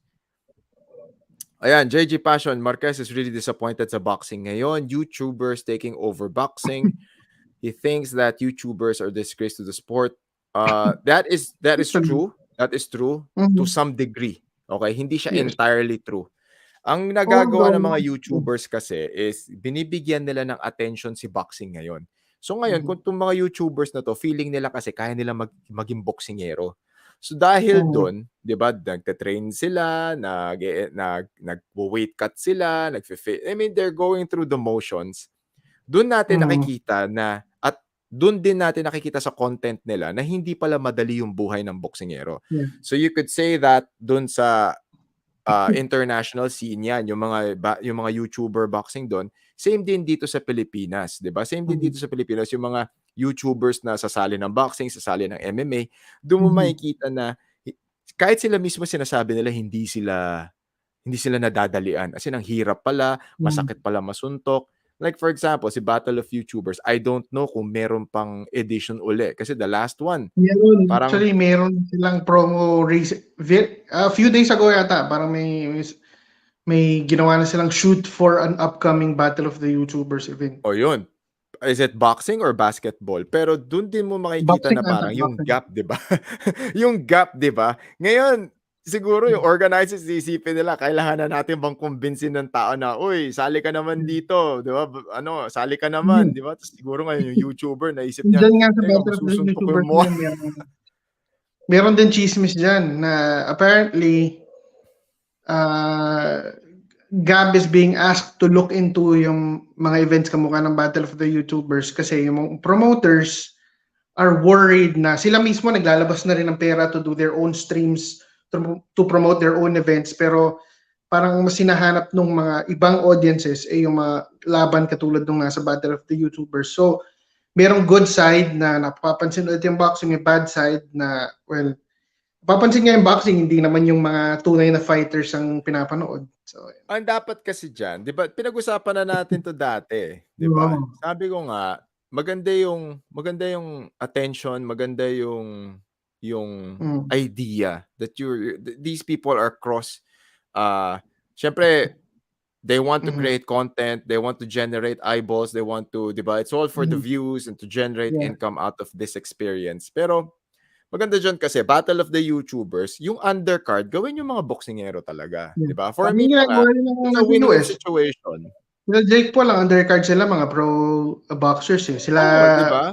Ayan, JG Passion, Marquez is really disappointed sa boxing ngayon. YouTubers taking over boxing. He thinks that YouTubers are disgrace to the sport. That is Actually. true. That is true to Mhm. some degree. Okay, hindi siya Yes. entirely true. Ang nagagawa ng mga Although YouTubers kasi is binibigyan nila ng attention si boxing ngayon. So ngayon, Mhm. kung 'tong mga YouTubers na 'to, feeling nila kasi kaya nila maging boksingero. So dahil Mhm. do'n, 'di ba, nagte-train sila, nagwo-weight cut sila, I mean, they're going through the motions. Do'n natin Mhm. nakikita na at do'n din natin nakikita sa content nila na hindi pala madali yung buhay ng boksingero. Yeah. So you could say that do'n sa international scene 'yan, yung mga YouTuber boxing do'n, same din dito sa Pilipinas, 'di ba? Same din Mhm. dito sa Pilipinas yung mga YouTubers na sasali ng boxing, sasali ng MMA, do'n mo Mhm. makikita na kahit sila mismo sinasabi nila hindi sila nadadalian. As in, ang hirap pala, Mhm. masakit pala masuntok. Like for example, si Battle of YouTubers, I don't know kung meron pang edition uli kasi the last one, Meron, parang actually meron silang promo a few days ago yata, parang may ginawa na silang shoot for an upcoming Battle of the YouTubers event. o yun, is it boxing or basketball? Pero dun din mo makikita Boxing na ata, parang yung boxing. gap, 'di ba? Yung gap, 'di ba? Ngayon, siguro yung organizers iisipin nila kailangan na natin bang kumbinsin ng tao na, "Uy, sali ka naman dito, 'di ba? Sali ka naman," Mhm. 'di ba? Tapos siguro ngayon yung YouTuber naisip niya, Diyan nga sa "Teka, Battle of the masusuntok ko yung YouTubers na mukha." yun, meron din tsismis diyan na apparently uh, Gab is being asked to look into yung mga events kamukha ng Battle of the YouTubers kasi yung mga promoters are worried na sila mismo naglalabas na rin ng pera to do their own streams to promote their own events, pero parang mas hinahanap ng mga ibang audiences yung mga laban katulad nung nasa Battle of the YouTubers. So merong good side na napapansin ulit yung boxing, may bad side na, well, papansin nga yung boxing, hindi naman yung mga tunay na fighters ang pinapanood. So, Ang dapat kasi diyan, 'di ba, pinag-usapan na natin 'to dati, 'di ba? oo. Sabi ko nga, maganda yung attention, maganda yung Mm. idea that these people are siyempre they want to Mhm. create content, they want to generate eyeballs, they want to, 'di ba? It's all for the Mhm. views and to generate Yeah. income out of this experience. Pero maganda diyan kasi Battle of the YouTubers, yung undercard gawin yung mga boksingero talaga, Yeah. 'di ba? For Parang me yung ginagawa nga, rin it's ng a win-win US. situation. Sila Jake Paul, ang undercard sila mga pro boxers eh. Sila Oo, 'di ba?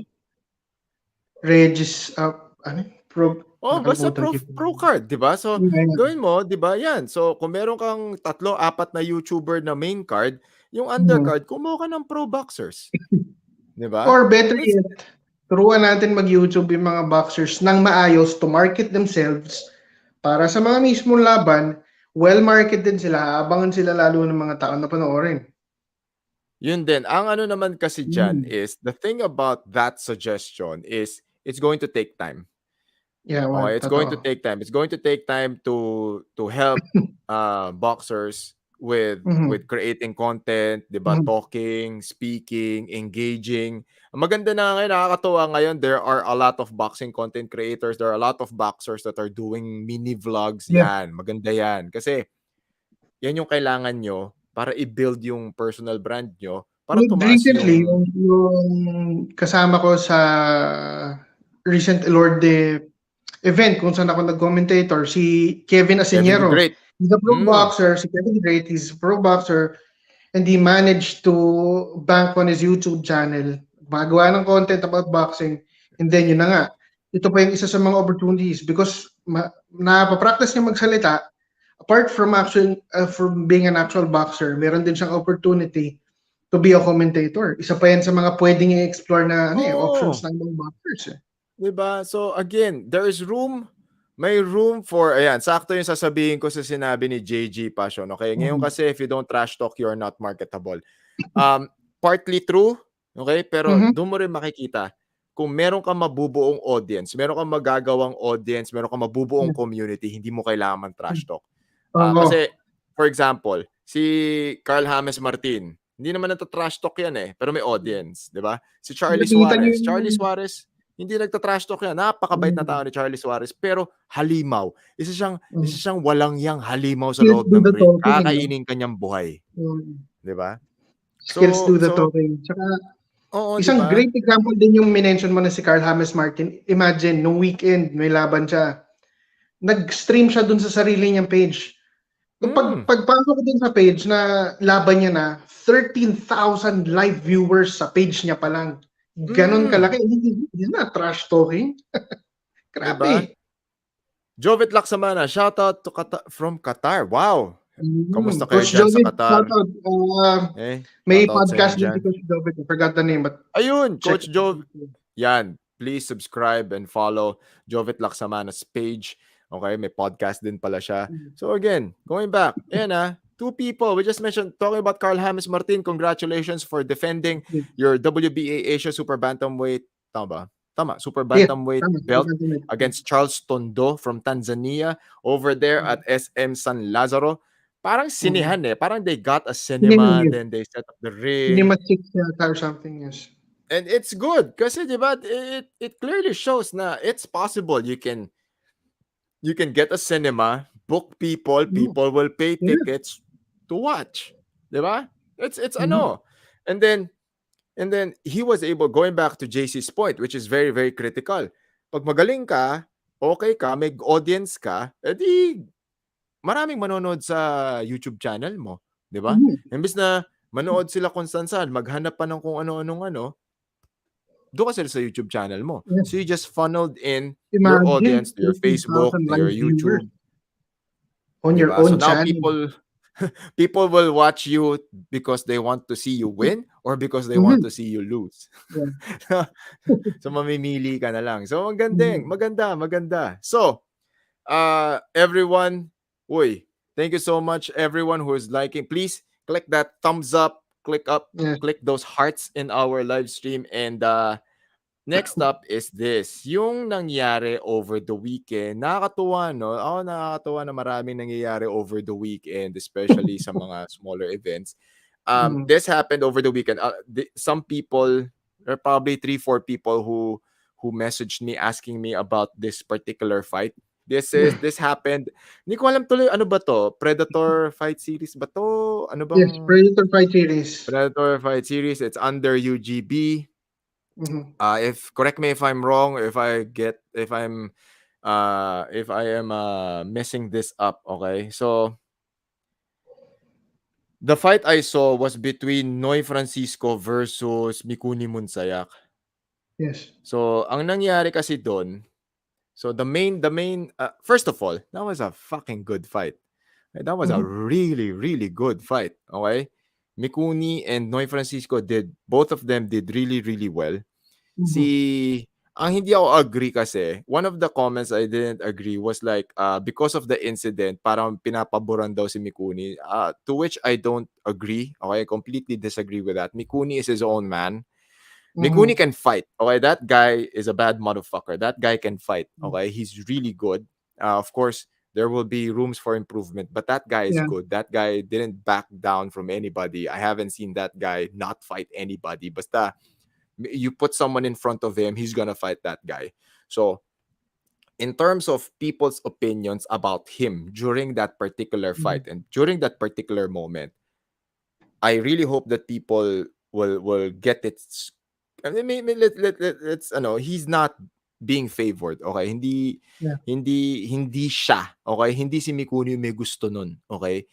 Regis, ano yun? Oo, basta Nakalimutan ko. pro card, 'di ba? So, Yeah. gawin mo, 'di ba, 'yan. So, kung meron kang 3, 4 na YouTuber na main card, yung Mhm. undercard kumuha ka ng pro boxers, 'di ba? Or better That's yet, turuan natin mag-YouTube yung mga boxers ng maayos to market themselves para sa mga mismong laban. well-marketed din sila, abangan sila lalo ng mga tao na panoorin. Yun din. Ang ano naman kasi dyan Mm. is, the thing about that suggestion is, it's going to take time. Yeah, Okay, it's going to totoo. take time. It's going to take time to help boxers with Mhm, creating content, 'di ba? mhm. Talking, speaking, engaging. Ang maganda na ngayon, nakakatuwa ngayon, there are a lot of boxing content creators, there are a lot of boxers that are doing mini vlogs. Yeah. Yan, maganda yan. Kasi yan yung kailangan nyo para i-build yung personal brand nyo para tumaas Recently, yung yung kasama ko sa recent Lord De event kung saan ako nag-commentator, si Kevin Kevin the Asenero. Great. He's a pro Mm, boxer, si Kevin the Great, he's a pro boxer, and he managed to bank on his YouTube channel, magawa ng content about boxing, and then yun na nga, ito pa yung isa sa mga opportunities because napapractice niya magsalita, apart from from being an actual boxer, meron din siyang opportunity to be a commentator. Isa pa yan sa mga pwedeng i-explore na options oo. ng mga boxers. 'Di ba? So again, there is room, may room for, ayan, sakto yung sasabihin ko sa sinabi ni JG Passion. Okay, ngayon Mhm. kasi if you don't trash talk, you're not marketable. Partly true, okay, pero Mhm. doon mo rin makikita kung meron kang mabubuong audience, meron kang magagawang audience, meron kang mabubuong Yeah. community, hindi mo kailangan trash talk. Oo. Kasi for example, si Carl James Martin, hindi naman nagta-trash talk yan eh, pero may audience, 'di ba? Si Charlie Lapitan niyo Suarez, yung hindi nagta-trash talk yan. Napakabait na tao ni Charlie Suarez, pero halimaw. Isa siyang walang yang halimaw sa skills loob do ng the ring. talking, Kakainin kanyang buhay, Mm. 'di ba? Skills do So the so talking. Tsaka oo, 'di isang ba? great example din yung minention mo na si Karl James Martin. Imagine, nung weekend, may laban siya. Nag-stream siya dun sa sarili niyang page. Hmm, Pagpasok ko dun sa page na laban niya na, 13,000 live viewers sa page niya pa lang. Ganon mm, kalaki. Hindi na trash talking. 'di ba? Grabe. Jovet Laksamana, shout out to from Qatar. Wow. Kamusta kayo Coach diyan sa Jovit, shout Qatar? out. Shout May out sa inyo podcast din si diyan. Coach Jovit. I forgot the name, but Ayun, check Coach it Jov. out. Yan, please subscribe and follow Jovet Laksamana's page. Okay, may podcast din pala siya. So again, going back, ayan two people. We just mentioned, talking about Karl James Martin, congratulations for defending your WBA Asia Super Bantamweight, tama ba? Tama, Super Yeah, Bantamweight tama. belt against Charles Tondo from Tanzania over there at SM San Lazaro. Parang sinihan parang they got a cinema, Cinema, then they set up the ring. Cinema 6 yata or something, yes. And it's good kasi 'di ba, it clearly shows na it's possible. You can get a cinema, book people, Mm, people will pay yeah. tickets to watch, 'di ba? It's Mhm. ano. And then he was able, going back to JC's point, which is very very critical. Pag magaling ka, okay ka, may audience ka, edi maraming manonood sa YouTube channel mo, 'di ba? Mhm. Imbes na manood sila kung saan-saan, maghanap pa ng kung ano-anong doon ka sila sa YouTube channel mo. So Yes. you just funneled in your Imagine audience to your Facebook, 13,000 to your live viewers YouTube, on 'di your ba? So own now channel. people will watch you because they want to see you win or because they want Mhm. to see you lose. Yeah. So mamimili ka na lang. So Mhm. maganda, maganda. So, everyone, uy, thank you so much everyone who is liking. Please click that thumbs up, Yeah. click those hearts in our live stream, and next up is this, yung nangyari over the weekend. Nakakatuwa, no? Ako nakakatuwa na maraming nangyayari over the weekend, especially sa mga smaller events. Mhm. This happened over the weekend. Some people, there are probably 3-4 people who messaged me asking me about this particular fight. Yeah. This happened. Hindi ko alam tuloy, ano ba to? Predator fight series ba to? Ano Yes, bang Predator Fight Series. Predator fight series? It's under UGB. Mhm. If correct me if I'm wrong, or if I am messing this up, okay? So the fight I saw was between Noy Francisco versus Mikuni Munsayak. Yes. So ang nangyari kasi doon, so the main first of all, that was a fucking good fight. That was a Mhm. really really good fight, okay? Mikuni and Noy Francisco, did both of them did really really well. Mhm. Si Ang hindi ako agree kasi, one of the comments I didn't agree was like, because of the incident, parang pinapaboran daw si Mikuni. To which I don't agree. Okay, I completely disagree with that. Mikuni is his own man. Mikuni can fight. Okay, that guy is a bad motherfucker. That guy can fight. Okay, he's really good. Of course, there will be rooms for improvement, but that guy is Yeah. good. That guy didn't back down from anybody. I haven't seen that guy not fight anybody. Basta you put someone in front of him, he's gonna fight that guy. So, in terms of people's opinions about him during that particular fight and during that particular moment, I really hope that people will get it. I mean, let's he's not being favored, okay? Yeah. Hindi siya, okay? Hindi si Mikuni may gusto nun, okay?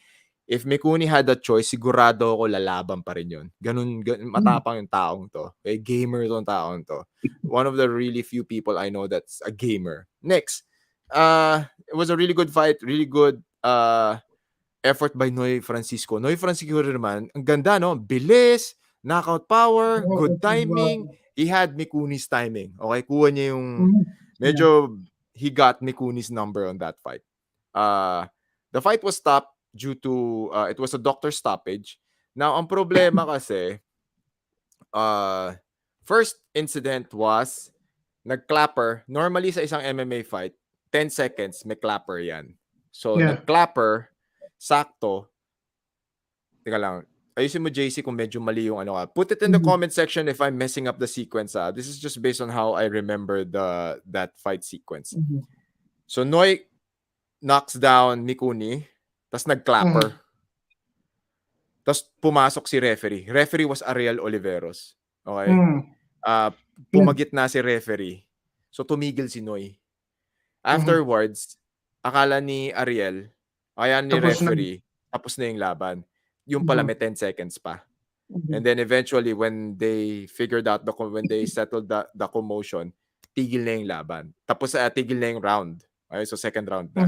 If Mikuni had a choice, sigurado ako lalaban pa rin yun. Ganun, matapang yung taong to. Okay? Gamer tong taong to. One of the really few people I know that's a gamer. Next, it was a really good fight, really good effort by Noy Francisco. Noy Francisco naman, ang ganda, no? Bilis, knockout power, good timing. He had Mikuni's timing. Okay, kuha niya yung medyo he got Mikuni's number on that fight. The fight was stopped due to it was a doctor stoppage. Now, ang problema kasi first incident was nag-clapper. Normally sa isang MMA fight, 10 seconds may clapper 'yan. So nag-clapper, sakto. Teka lang. Ayusin mo, JC, kung medyo mali yung ano ka. Put it in the comment section if I'm messing up the sequence. This is just based on how I remember that fight sequence. So Noy knocks down Mikuni, tas nag-clapper. Tas pumasok si referee. Referee was Ariel Oliveros. Okay? Pumagit na si referee. So tumigil si Noy. Afterwards, akala ni Ariel, kaya ni referee, tapos na yung laban. Yung pala may 10 seconds pa. And then eventually, when they figured out, when they settled the commotion, tigil na yung laban. Tapos tigil na yung round. Okay? So second round na.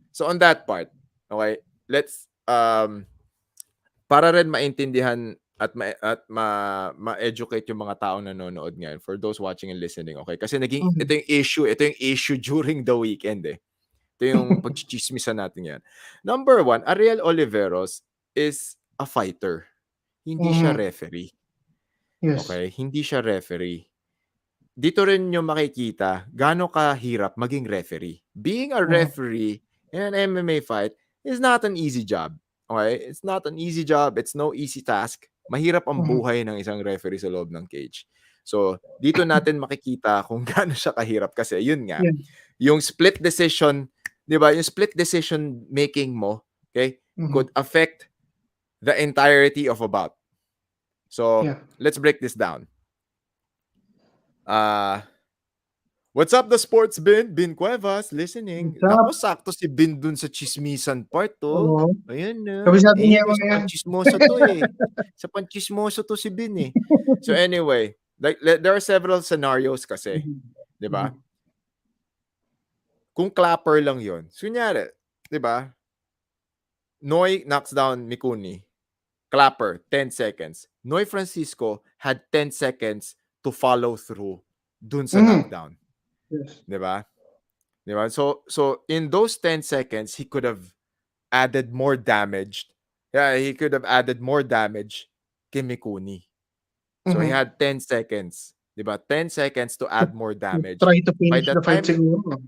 So on that part, okay, let's para rin maintindihan at ma-educate yung mga taong nanonood ngayon, for those watching and listening, okay? Kasi ito yung issue during the weekend eh. Ito yung pagchichismisan natin yan. Number one, Ariel Oliveros is a fighter. Hindi siya referee. Yes. Okay? Hindi siya referee. Dito rin nyo makikita gaano kahirap maging referee. Being a referee in an MMA fight is not an easy job. Okay? It's not an easy job. It's no easy task. Mahirap ang buhay ng isang referee sa loob ng cage. So, dito natin makikita kung gaano siya kahirap kasi yun nga. Yung split decision, 'di ba? Yung split decision making mo, okay, could affect the entirety of a bout. So, let's break this down. What's up, the sports Bin? Bin Cuevas, listening. Ako, sakto si Bin dun sa chismisan part to. Ayan na. Sa panchismoso to eh. Sa panchismoso to si Bin eh. So anyway, like there are several scenarios kasi. 'Di ba? Kung clapper lang yon, kunyari, 'di ba? Noy knocks down Mikuni. Clapper, 10 seconds. Noy Francisco had 10 seconds to follow through dun sa knockdown. Yes. Diba? So in those 10 seconds, he could have added more damage. Yeah, he could have added more damage kay Mikuni. So he had 10 seconds. Diba? 10 seconds to add more damage. Try to finish the fight siguro.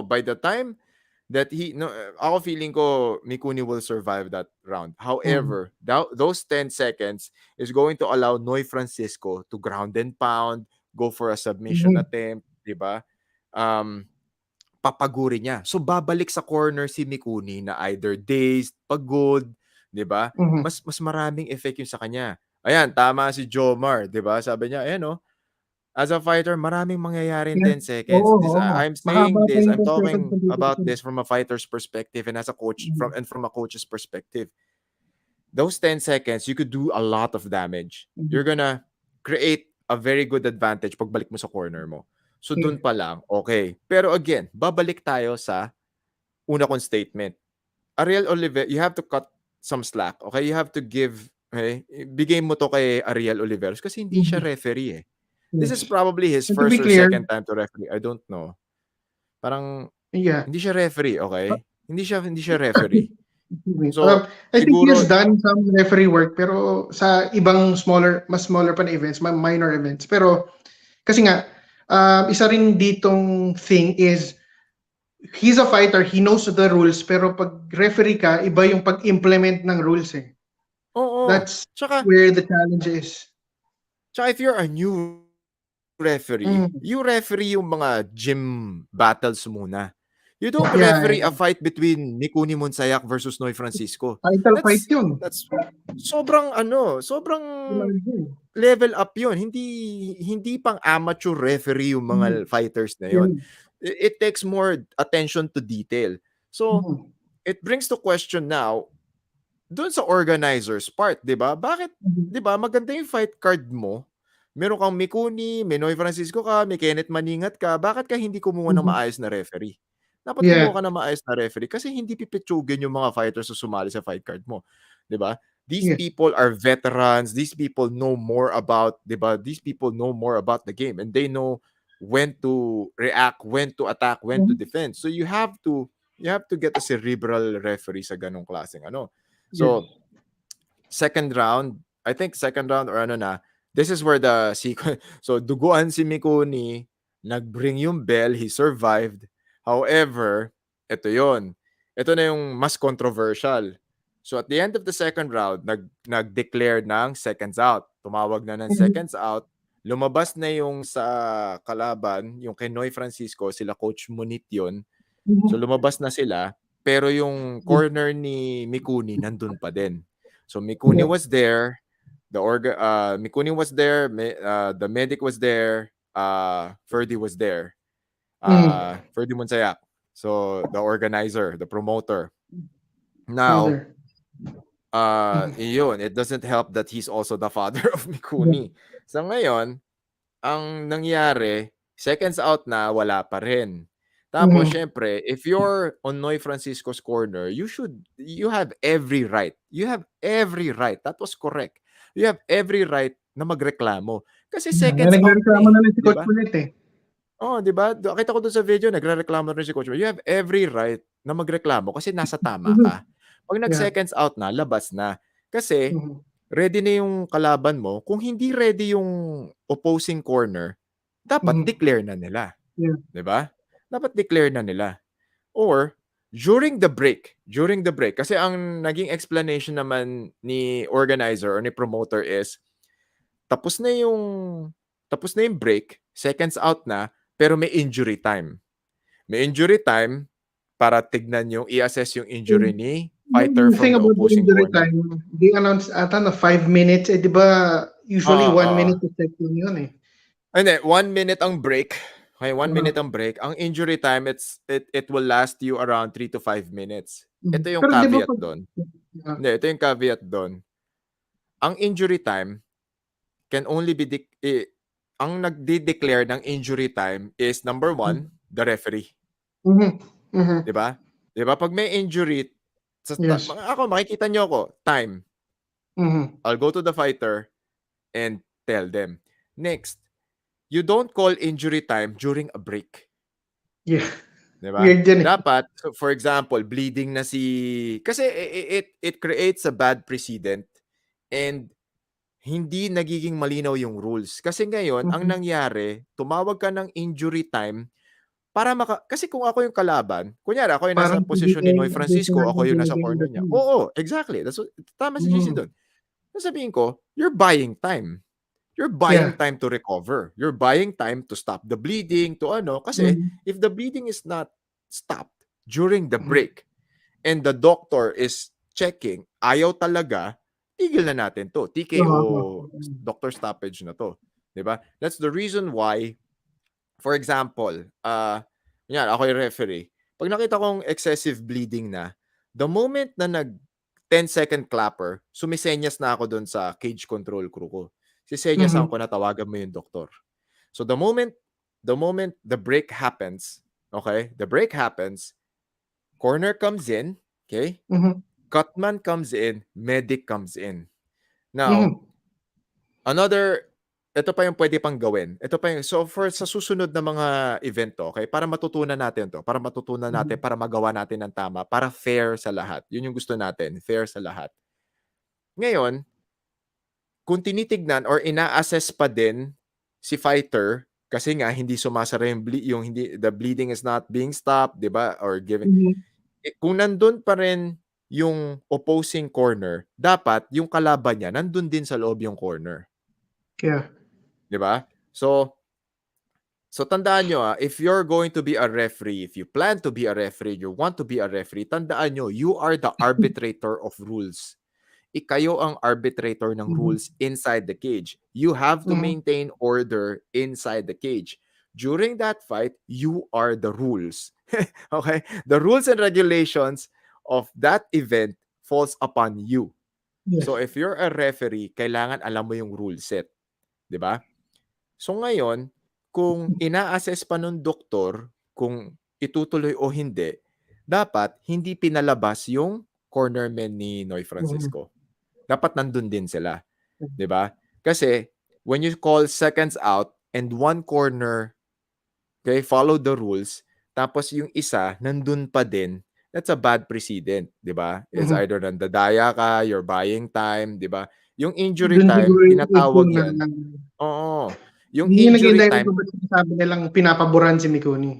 By the time that ako feeling ko Mikuni will survive that round. However, those 10 seconds is going to allow Noy Francisco to ground and pound, go for a submission attempt, 'di ba? Papaguri niya. So babalik sa corner si Mikuni na either dazed, pagod, 'di ba? Mas maraming effect yung sa kanya. Ayan, tama si Jomar, 'di ba? Sabi niya, as a fighter, maraming mangyayari in 10 seconds. I'm saying this, I'm talking about this from a fighter's perspective and as a coach from a coach's perspective. Those 10 seconds, you could do a lot of damage. You're gonna create a very good advantage pagbalik mo sa corner mo. So dun pa lang, okay. Pero again, babalik tayo sa una kong statement. Ariel Oliveros, you have to cut some slack, okay? You have to give, okay? Bigay mo to kay Ariel Oliveros kasi hindi siya referee eh. This is Yes. probably his And to first be or clear, second time to referee. I don't know. Parang yeah. hindi siya referee, okay? Hindi siya referee. I So, think he siguro, has done some referee work pero sa ibang mas smaller pa na events, minor events. Pero kasi nga, isa rin ditong thing is he's a fighter, he knows the rules, pero pag referee ka, iba yung pag-implement ng rules eh. oo. That's Tsaka, where the challenge is. if you're a new referee, Mm. you referee yung mga gym battles muna. You don't Yeah. referee a fight between Mikuni Monsayak versus Noy Francisco. Title fight That's yun. that's sobrang Imagine. level up yun. Hindi pang amateur referee yung mga fighters na yun. Yeah. It takes more attention to detail. So, Mhm. it brings to question now, doon sa organizer's part, 'di ba? Bakit, Mhm. 'di ba, maganda yung fight card mo. Meron kang Mikuni, may Noy Francisco ka, may Kenneth Maningat ka. Bakit ka hindi kumuha ng Mhm. maayos na referee? Dapat kumuha Yeah. ka ng maayos na referee kasi hindi pipitsugin yung mga fighters na sumali sa fight card mo, 'di ba? These Yeah. people are veterans. These people know more about, 'di ba? These people know more about the game and they know when to react, when to attack, when to Mhm. defend. So you have to get a cerebral referee sa ganung klaseng ano. Yes. So, second round, I think second round or ano na, this is where the sequence. So, duguan si Mikuni, nag-bring yung bell, he survived. However, ito yon. Ito na yung mas controversial. So, at the end of the second round, nag-declare ng seconds out. Tumawag na ng Mhm. seconds out. Lumabas na yung sa kalaban, yung kay Noy Francisco, sila Coach Munit yun. So, Mhm. lumabas na sila. Pero yung Yeah. corner ni Mikuni nandun pa din. So Mikuni Yeah. was there, Mikuni was there, the medic was there, Ferdy was there. Mhm. Ferdy Monsayak. So the organizer, the promoter. Now, Father. Mhm. iyon, it doesn't help that he's also the father of Yeah. Mikuni. So ngayon, ang nangyari, seconds out na, wala pa rin. Tapos, Mhm. syempre, if you're on Noy Francisco's corner, you have every right. You have every right. That was correct. You have every right na magreklamo. Kasi Yeah. seconds out na Nagrereklamo eh. na rin si Di Coach ba? Pulit eh. Oh, di ba? Kita ko doon sa video, nagrereklamo rin si Coach. You have every right na magreklamo kasi nasa tama Mhm. ka. Pag Yeah. nag-seconds out na, labas na. Kasi, Mhm. ready na yung kalaban mo. Kung hindi ready yung opposing corner, dapat Mhm. declare na nila, Yeah. 'di ba? Dapat declare na nila. Or during the break kasi ang naging explanation naman ni organizer or ni promoter is tapos na yung tapos na yung break, seconds out na, pero may injury time. May injury time para tignan yung i-assess yung injury And ni fighter yung from thing the about the opposing injury corner. time, they announced ata na 5 minutes. Eh, di ba, usually Oo, 1 minute oo. to check yun eh. Hindi, 1 minute ang break. Okay, 1 minute Uh, ang break. Ang injury time, it will last you around 3 to 5 minutes. Ito yung pero di ba caveat pag... doon. Uh, Hindi, ito yung caveat doon. Ang injury time can only be ang nagde-declare ng injury time is number one, the referee. mhm. Mhm. 'Di ba? 'Di ba? Pag may injury, Yes. ako, makikita nyo ako, time. Mhm. I'll go to the fighter and tell them. Next, you don't call injury time during a break. Yeah. 'Di ba? Weird yan eh. Dapat, so for example, bleeding na kasi it creates a bad precedent and hindi nagiging malinaw yung rules. Kasi ngayon, ang Mhm. nangyari, tumawag ka ng injury time para kasi kung ako yung kalaban, kunyari ako yung nasa Parang posisyon ni Noy Francisco, additional ako yung nasa delaying the corner niya. time. Oo, exactly. Tama si GC Mhm. doon. Sasabihin ko, you're buying time. You're buying Yeah. time to recover. You're buying time to stop the bleeding, to ano. Kasi Mhm. if the bleeding is not stopped during the Mhm. break and the doctor is checking, ayaw talaga, tigil na natin to. TKO, doctor stoppage na to. 'Di ba? That's the reason why, for example, yan, ako yung referee. Pag nakita kong excessive bleeding na, the moment na 10-second clapper, sumisenyas na ako doon sa cage control crew ko. Sisenyasan Mhm. ko na tawagan mo yung doktor. So the moment the break happens, okay? The break happens, corner comes in, okay? Mhm. Cutman comes in, medic comes in. Now, Mhm. another ito pa yung pwede pang gawin. Ito pa yung, so sa susunod na mga event to, okay, para matutunan natin to, para matutunan natin, para magawa natin ng tama, para fair sa lahat. Yun yung gusto natin, fair sa lahat. Ngayon, kung tinitignan or ina-assess pa din si fighter, kasi nga hindi sumasara yung the bleeding is not being stopped, 'di ba? Or given, kung nandun pa rin yung opposing corner, dapat yung kalaban niya nandun din sa loob yung corner. Yeah. 'Di ba? So tandaan nyo, if you're going to be a referee, if you plan to be a referee, you want to be a referee, tandaan nyo, you are the arbitrator of rules. Kayo ang arbitrator ng rules inside the cage. You have to maintain order inside the cage. During that fight, you are the rules. Okay? The rules and regulations of that event falls upon you. Yes. So if you're a referee, kailangan alam mo yung rule set. 'Di ba? So ngayon, kung ina-assess pa ng doktor kung itutuloy o hindi, dapat hindi pinalabas yung cornerman ni Noy Francisco. Dapat nandun din sila. 'Di ba? Kasi when you call seconds out and one corner, okay, follow the rules, tapos yung isa nandun pa din, that's a bad precedent, 'di ba? It's either nandadaya ka, you're buying time, 'di ba? Yung injury Dun time, siguro yung tinatawag issue yan. Oo. Yung hindi naging injury direct time, kung ba't sinasabi nilang pinapaboran si Mikuni.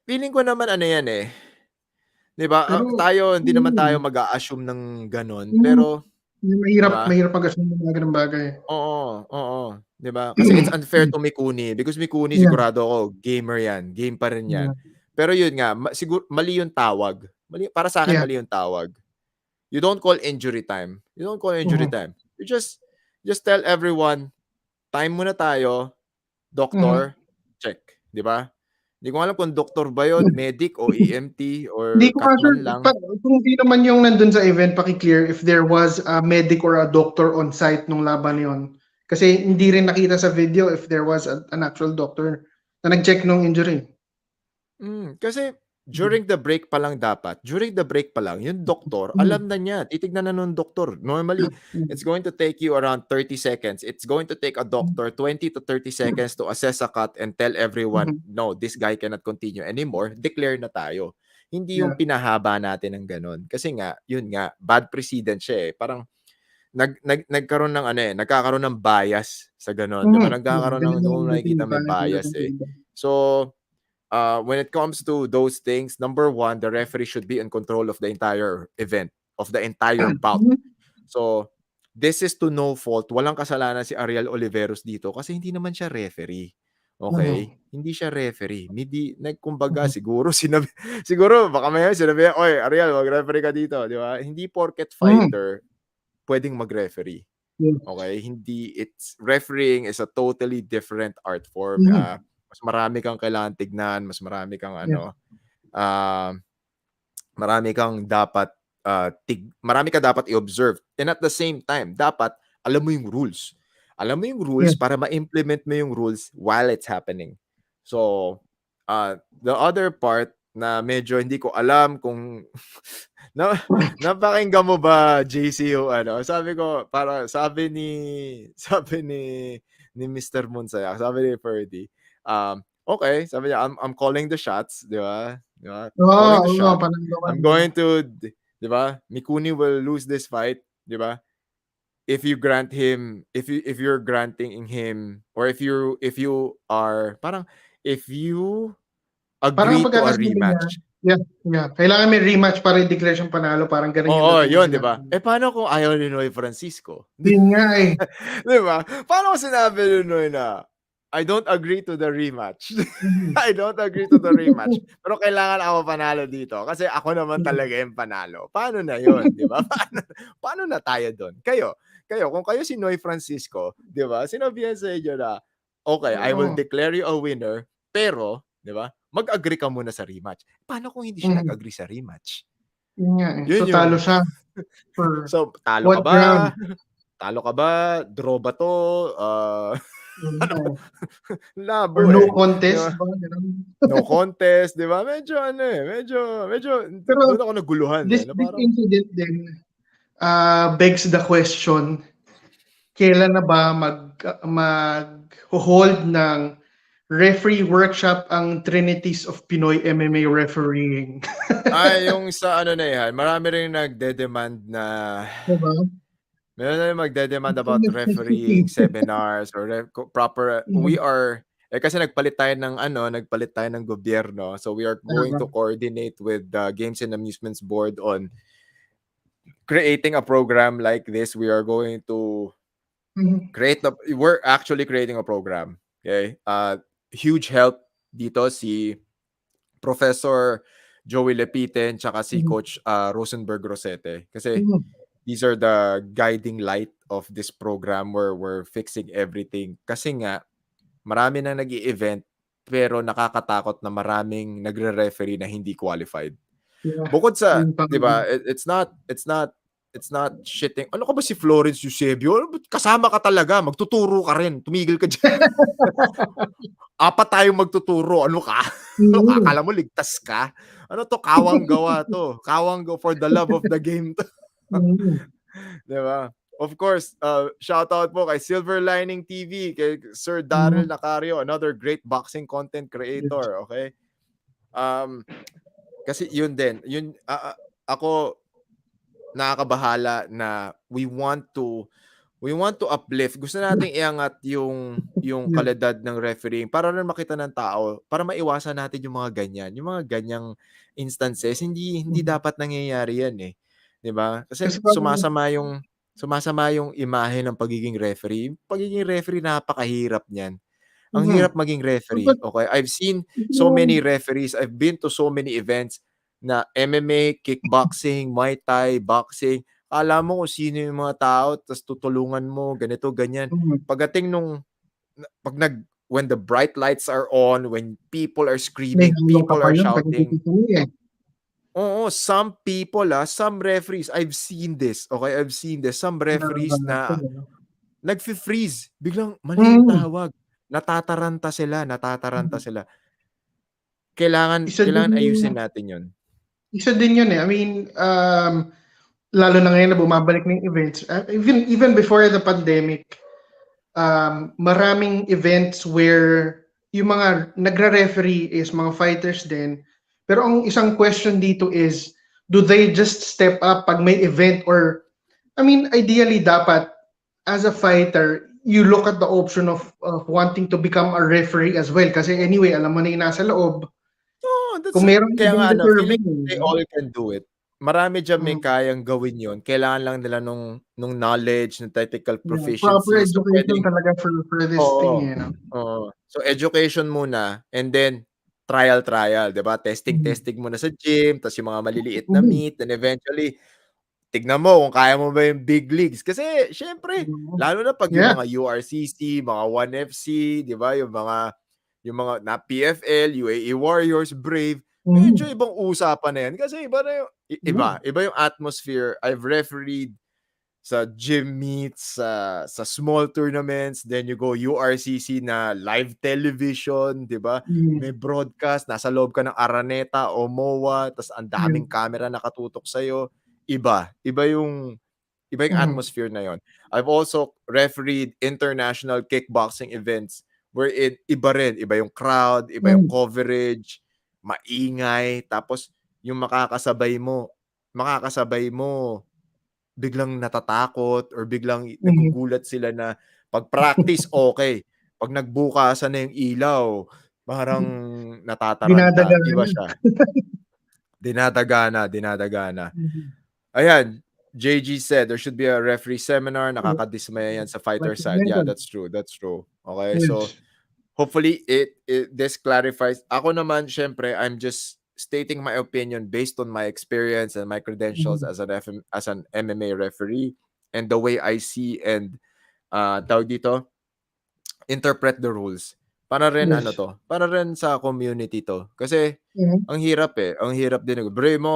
feeling ko naman ano yan eh. 'Di ba? Pero Tayo, hindi naman tayo mag-a-assume ng ganun. Pero, mahirap diba? mag-assume ng mga ganung bagay. Oo. 'Di ba? Kasi it's unfair to Mikuni. Because Mikuni, Yeah. sigurado ako, gamer yan. Game pa rin yan. Yeah. Pero yun nga, siguro, mali yung tawag. Para sa akin, Yeah. mali yung tawag. You don't call injury time. You don't call injury time. You just tell everyone, time muna tayo, doctor, check. 'Di ba? Hindi ko alam kung doktor ba yun, medic o EMT or Hindi ko sure catman lang. kung di naman yung nandun sa event, paki-clear if there was a medic or a doctor on site nung laban yon. Kasi hindi rin nakita sa video if there was an actual doctor na nag-check nung injury. Kasi during the break pa lang, yung doktor, alam na niya, titignan na nung doktor. Normally, it's going to take you around 30 seconds. It's going to take a doctor 20 to 30 seconds to assess a cut and tell everyone, no, this guy cannot continue anymore. Declare na tayo. Hindi yung pinahaba natin ng ganun. Kasi nga, yun nga, bad precedent siya eh. Parang, nagkaroon ng nagkakaroon ng bias sa ganun. Diba? Nagkakaroon ng, nakikita may bias eh. So, when it comes to those things, number one, the referee should be in control of the entire event, of the entire bout. So, this is to no fault. Walang kasalanan si Ariel Oliveros dito kasi hindi naman siya referee. Okay? Hindi siya referee. Hindi, kumbaga, siguro baka may sinabi, oy, Ariel, mag-referee ka dito. Di ba? Hindi porket fighter, pwedeng mag-referee. Okay? Hindi, refereeing is a totally different art form. Mas marami kang kailangan tignan, mas marami kang marami kang dapat marami ka dapat i-observe. And at the same time, dapat alam mo yung rules. Alam mo yung rules para ma-implement mo yung rules while it's happening. So, the other part na medyo hindi ko alam kung napakinggan mo ba, JC, yung sabi ko, sabi ni Mr. Monsayak, sabi ni Ferdy, okay, sabi niya, I'm calling the shots, di ba? Calling the shot. I'm going to, di ba? Mikuni will lose this fight, di ba? If you grant him, if you're granting him, or if you are, if you agree to a rematch. Yeah. Kailangan may rematch para i-declare siyang panalo, parang ganun yung Oo, yun, di ba? Paano kung ayaw ni Noy Francisco? Yun nga eh. Di ba? Paano kung sinabi ni Noy na, I don't agree to the rematch. I don't agree to the rematch. Pero kailangan ako panalo dito kasi ako naman talaga yung panalo. Paano na yun? Di ba? Paano na tayo doon? Kayo, kung kayo si Noy Francisco, di ba? Sinabihan sa inyo na, okay, I will declare you a winner, pero, di ba? Mag-agree ka muna sa rematch. Paano kung hindi siya nag-agree sa rematch? Yun nga eh. So, talo siya. So, talo ka ba? Round? Talo ka ba? Draw ba to? Labo no contest. Diba? No contest, di ba? Medyo pero doon ako naguluhan. This incident din begs the question, kailan na ba mag-hold ng referee workshop ang Trinities of Pinoy MMA Refereeing. Yung sa ano na yan, marami rin nagde-demand na Diba? meron na yung magde-demand It's about necessity. refereeing seminars or proper we are kasi nagpalit tayo ng gobyerno. So we are going to coordinate with the Games and Amusements Board on creating a program like this. We are going to we're actually creating a program. Okay? Huge help dito si Professor Joey Lepiten tsaka si Coach Rosenberg Rosete. Kasi these are the guiding light of this program where we're fixing everything. Kasi nga, marami nang nag-i-event pero nakakatakot na maraming nagre-referee na hindi qualified. Yeah. Bukod sa, Yun pa 'di ba, it's not shitting. Ano ka ba si Florence Eusebio? Kasama ka talaga, magtuturo ka rin. Tumigil ka diyan. Apat tayong magtuturo. Ano ka? Akala mo ligtas ka? Ano to? Kawang gawa to. Kawang go for the love of the game to. Diba? Of course, shout out po kay Silver Lining TV, kay Sir Daryl Nacario, another great boxing content creator, okay? Kasi yun din, ako nakakabahala na we want to uplift. Gusto nating iangat yung kalidad ng refereeing para rin makita ng tao, para maiwasan natin yung mga ganyan. Yung mga ganyang instances, hindi dapat nangyayari yan eh. 'Di ba? Kasi sumasama yung imahe ng pagiging referee. Pagiging referee, napakahirap niyan. Ang hirap maging referee, okay? I've seen so many referees. I've been to so many events na MMA, kickboxing, Muay Thai, boxing. Akala mo kung sino yung mga tao, tapos tutulungan mo, ganito, ganyan. Pagdating when the bright lights are on, when people are screaming, people are shouting. Oo, some people, some referees, I've seen this, okay? I've seen this. Some referees na nag-freeze. Biglang mali yung tawag. Natataranta sila. Kailangan ayusin natin yun. Isa din yun eh. I mean, lalo na ngayon na bumabalik ng events. Even before the pandemic, maraming events where yung mga nagre-referee is mga fighters din. Pero ang isang question dito is, do they just step up pag may event? Or, I mean, ideally dapat, as a fighter, you look at the option of wanting to become a referee as well. Kasi anyway, alam mo na yung nasa loob. Kung meron kaya nga feeling deserving, they all can do it. Marami dyan may kayang gawin yun. Kailangan lang nila nung knowledge, ng technical proficiency. proper education talaga for this thing, you know. So education muna, and then trial, 'di ba? Testing muna sa gym, tapos yung mga maliliit na meet, and eventually tignan mo kung kaya mo ba yung big leagues. Kasi syempre, lalo na pag yung mga URCC, mga 1FC, 'di ba? Yung mga na PFL, UAE Warriors, Brave, medyo ibang usapan na yan. Kasi iba na yung iba yung atmosphere. I've refereed sa gym meets, sa small tournaments, then you go URCC na live television, 'di ba? May broadcast, nasa loob ka ng Araneta o MOA, tas ang daming camera nakatutok sa iyo. Iba yung atmosphere na yon. I've also refereed international kickboxing events where iba yung crowd, iba yung coverage, maingay, tapos yung makakasabay mo biglang natatakot or biglang nagugulat sila na pag-practice okay, pag nagbukasan na yung ilaw, parang natataranta. Iba siya. Dinadagana. Ayan, JG said there should be a referee seminar. Nakakadismaya yan sa fighter side. Yeah, that's true. Okay, so hopefully this clarifies. Ako naman, syempre, I'm just stating my opinion based on my experience and my credentials as an MMA referee and the way I see and tawag dito, interpret the rules. Para rin para rin sa community to. Kasi ang hirap din. Bro mo,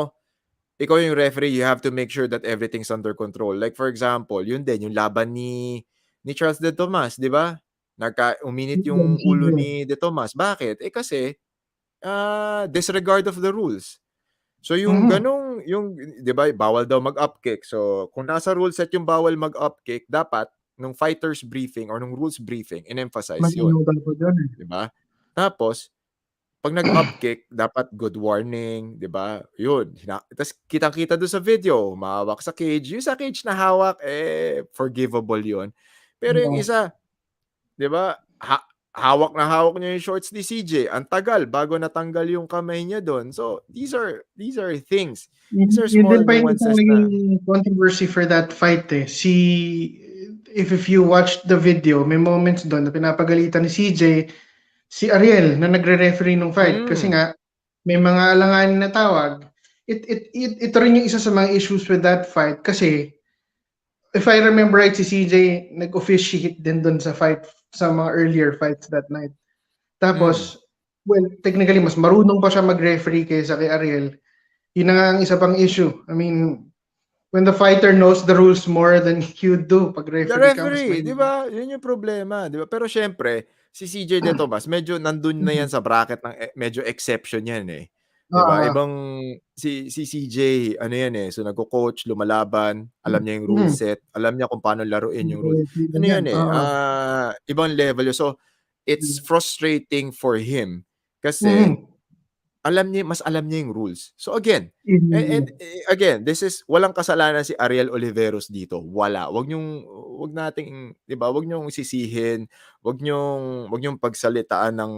ikaw yung referee, you have to make sure that everything's under control. Like for example, yun din, yung laban ni Charles De Tomas, di ba? Uminit yung ulo ni De Tomas. Bakit? Kasi, disregard of the rules. So yung di ba, bawal daw mag-up kick. So kung nasa rule set yung bawal mag-up kick, dapat nung fighters briefing or nung rules briefing, in-emphasize yun. Malinaw dapat yun, eh. 'Di ba? Tapos, pag nag-up kick, dapat good warning, 'di ba? Yun, tas kitang-kita dun sa video, humahawak sa cage. Yung sa cage na hawak, forgivable yun. Pero yung Oo. isa, 'di ba, hawak na hawak niya yung shorts ni CJ. Ang tagal bago natanggal yung kamay niya dun. So, these are things. These are Yun small din pa yung isang nuances na naging controversy for that fight, eh. If you watch the video, may moments doon na pinapagalitan ni CJ si Ariel na nagre-referee nung fight kasi nga may mga alanganin na tawag. Ito rin yung isa sa mga issues with that fight kasi if I remember right, si CJ nag-officiate din doon sa fight, sa mga earlier fights that night. Tapos, well, technically, mas marunong pa siya mag-referee kaysa kay Ariel. Yun na nga ang isa pang issue. I mean, when the fighter knows the rules more than you do, pag The referee ka, mas referee, 'di mahirap. ba? Yun yung problema, 'di ba? Pero siyempre, si CJ De Tomas medyo nandun na yan sa bracket ng medyo exception yan, eh. 'Di ba? Oo. Ibang si CJ ano yan, eh, so nagko-coach, lumalaban, alam niya yung rule Mhm. set, alam niya kung paano laruin yung rules. Referee Ano din yan, yan, eh, oo. ibang level yun. So, it's frustrating for him kasi Mhm. mas alam niya yung rules. So again, and Mhm. again, this is walang kasalanan si Ariel Oliveros dito, wala. Wag nating 'di ba, wag niyong sisihin, wag niyong pagsalitaan ng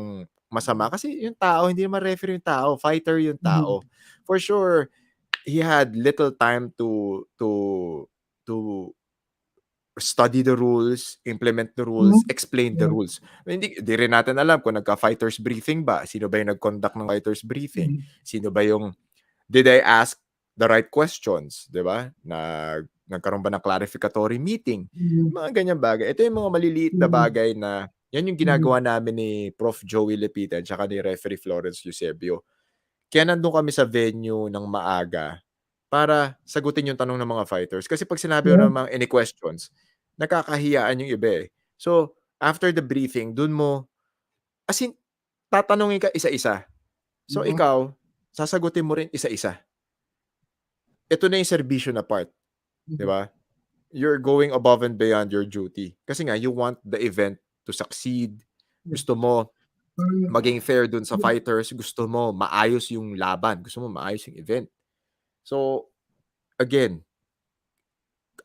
masama kasi yung tao hindi naman referee yung tao, fighter yung Mhm. tao. For sure, he had little time to study the rules, implement the rules, Mhm. explain the Yeah. rules. Hindi rin natin alam kung nagka-fighters briefing ba, sino ba yung nag-conduct ng fighters briefing, Mhm. sino ba yung did I ask the right questions, 'di ba? Nagkaroon ba ng clarificatory meeting? Mhm. Mga ganyang bagay. Ito yung mga maliliit na Mhm. bagay na yan yung Mhm. ginagawa namin ni Prof. Joey Lepitan tsaka ni Referee Florence Eusebio. Kaya nandun kami sa venue ng maaga para sagutin yung tanong ng mga fighters. Kasi 'pag sinabi mo Yeah. namang any questions, nakakahiyaan yung iba, eh. So, after the briefing, dun mo as in tatanungin ka isa-isa. So, Mhm. ikaw sasagutin mo rin isa-isa. Ito na yung serbisyo na part, 'di Mhm. ba? You're going above and beyond your duty. Kasi nga you want the event to succeed. Yeah. Gusto mo maging Parang fair dun sa fighters, gusto mo maayos yung laban, gusto mo maayos yung event. So, again,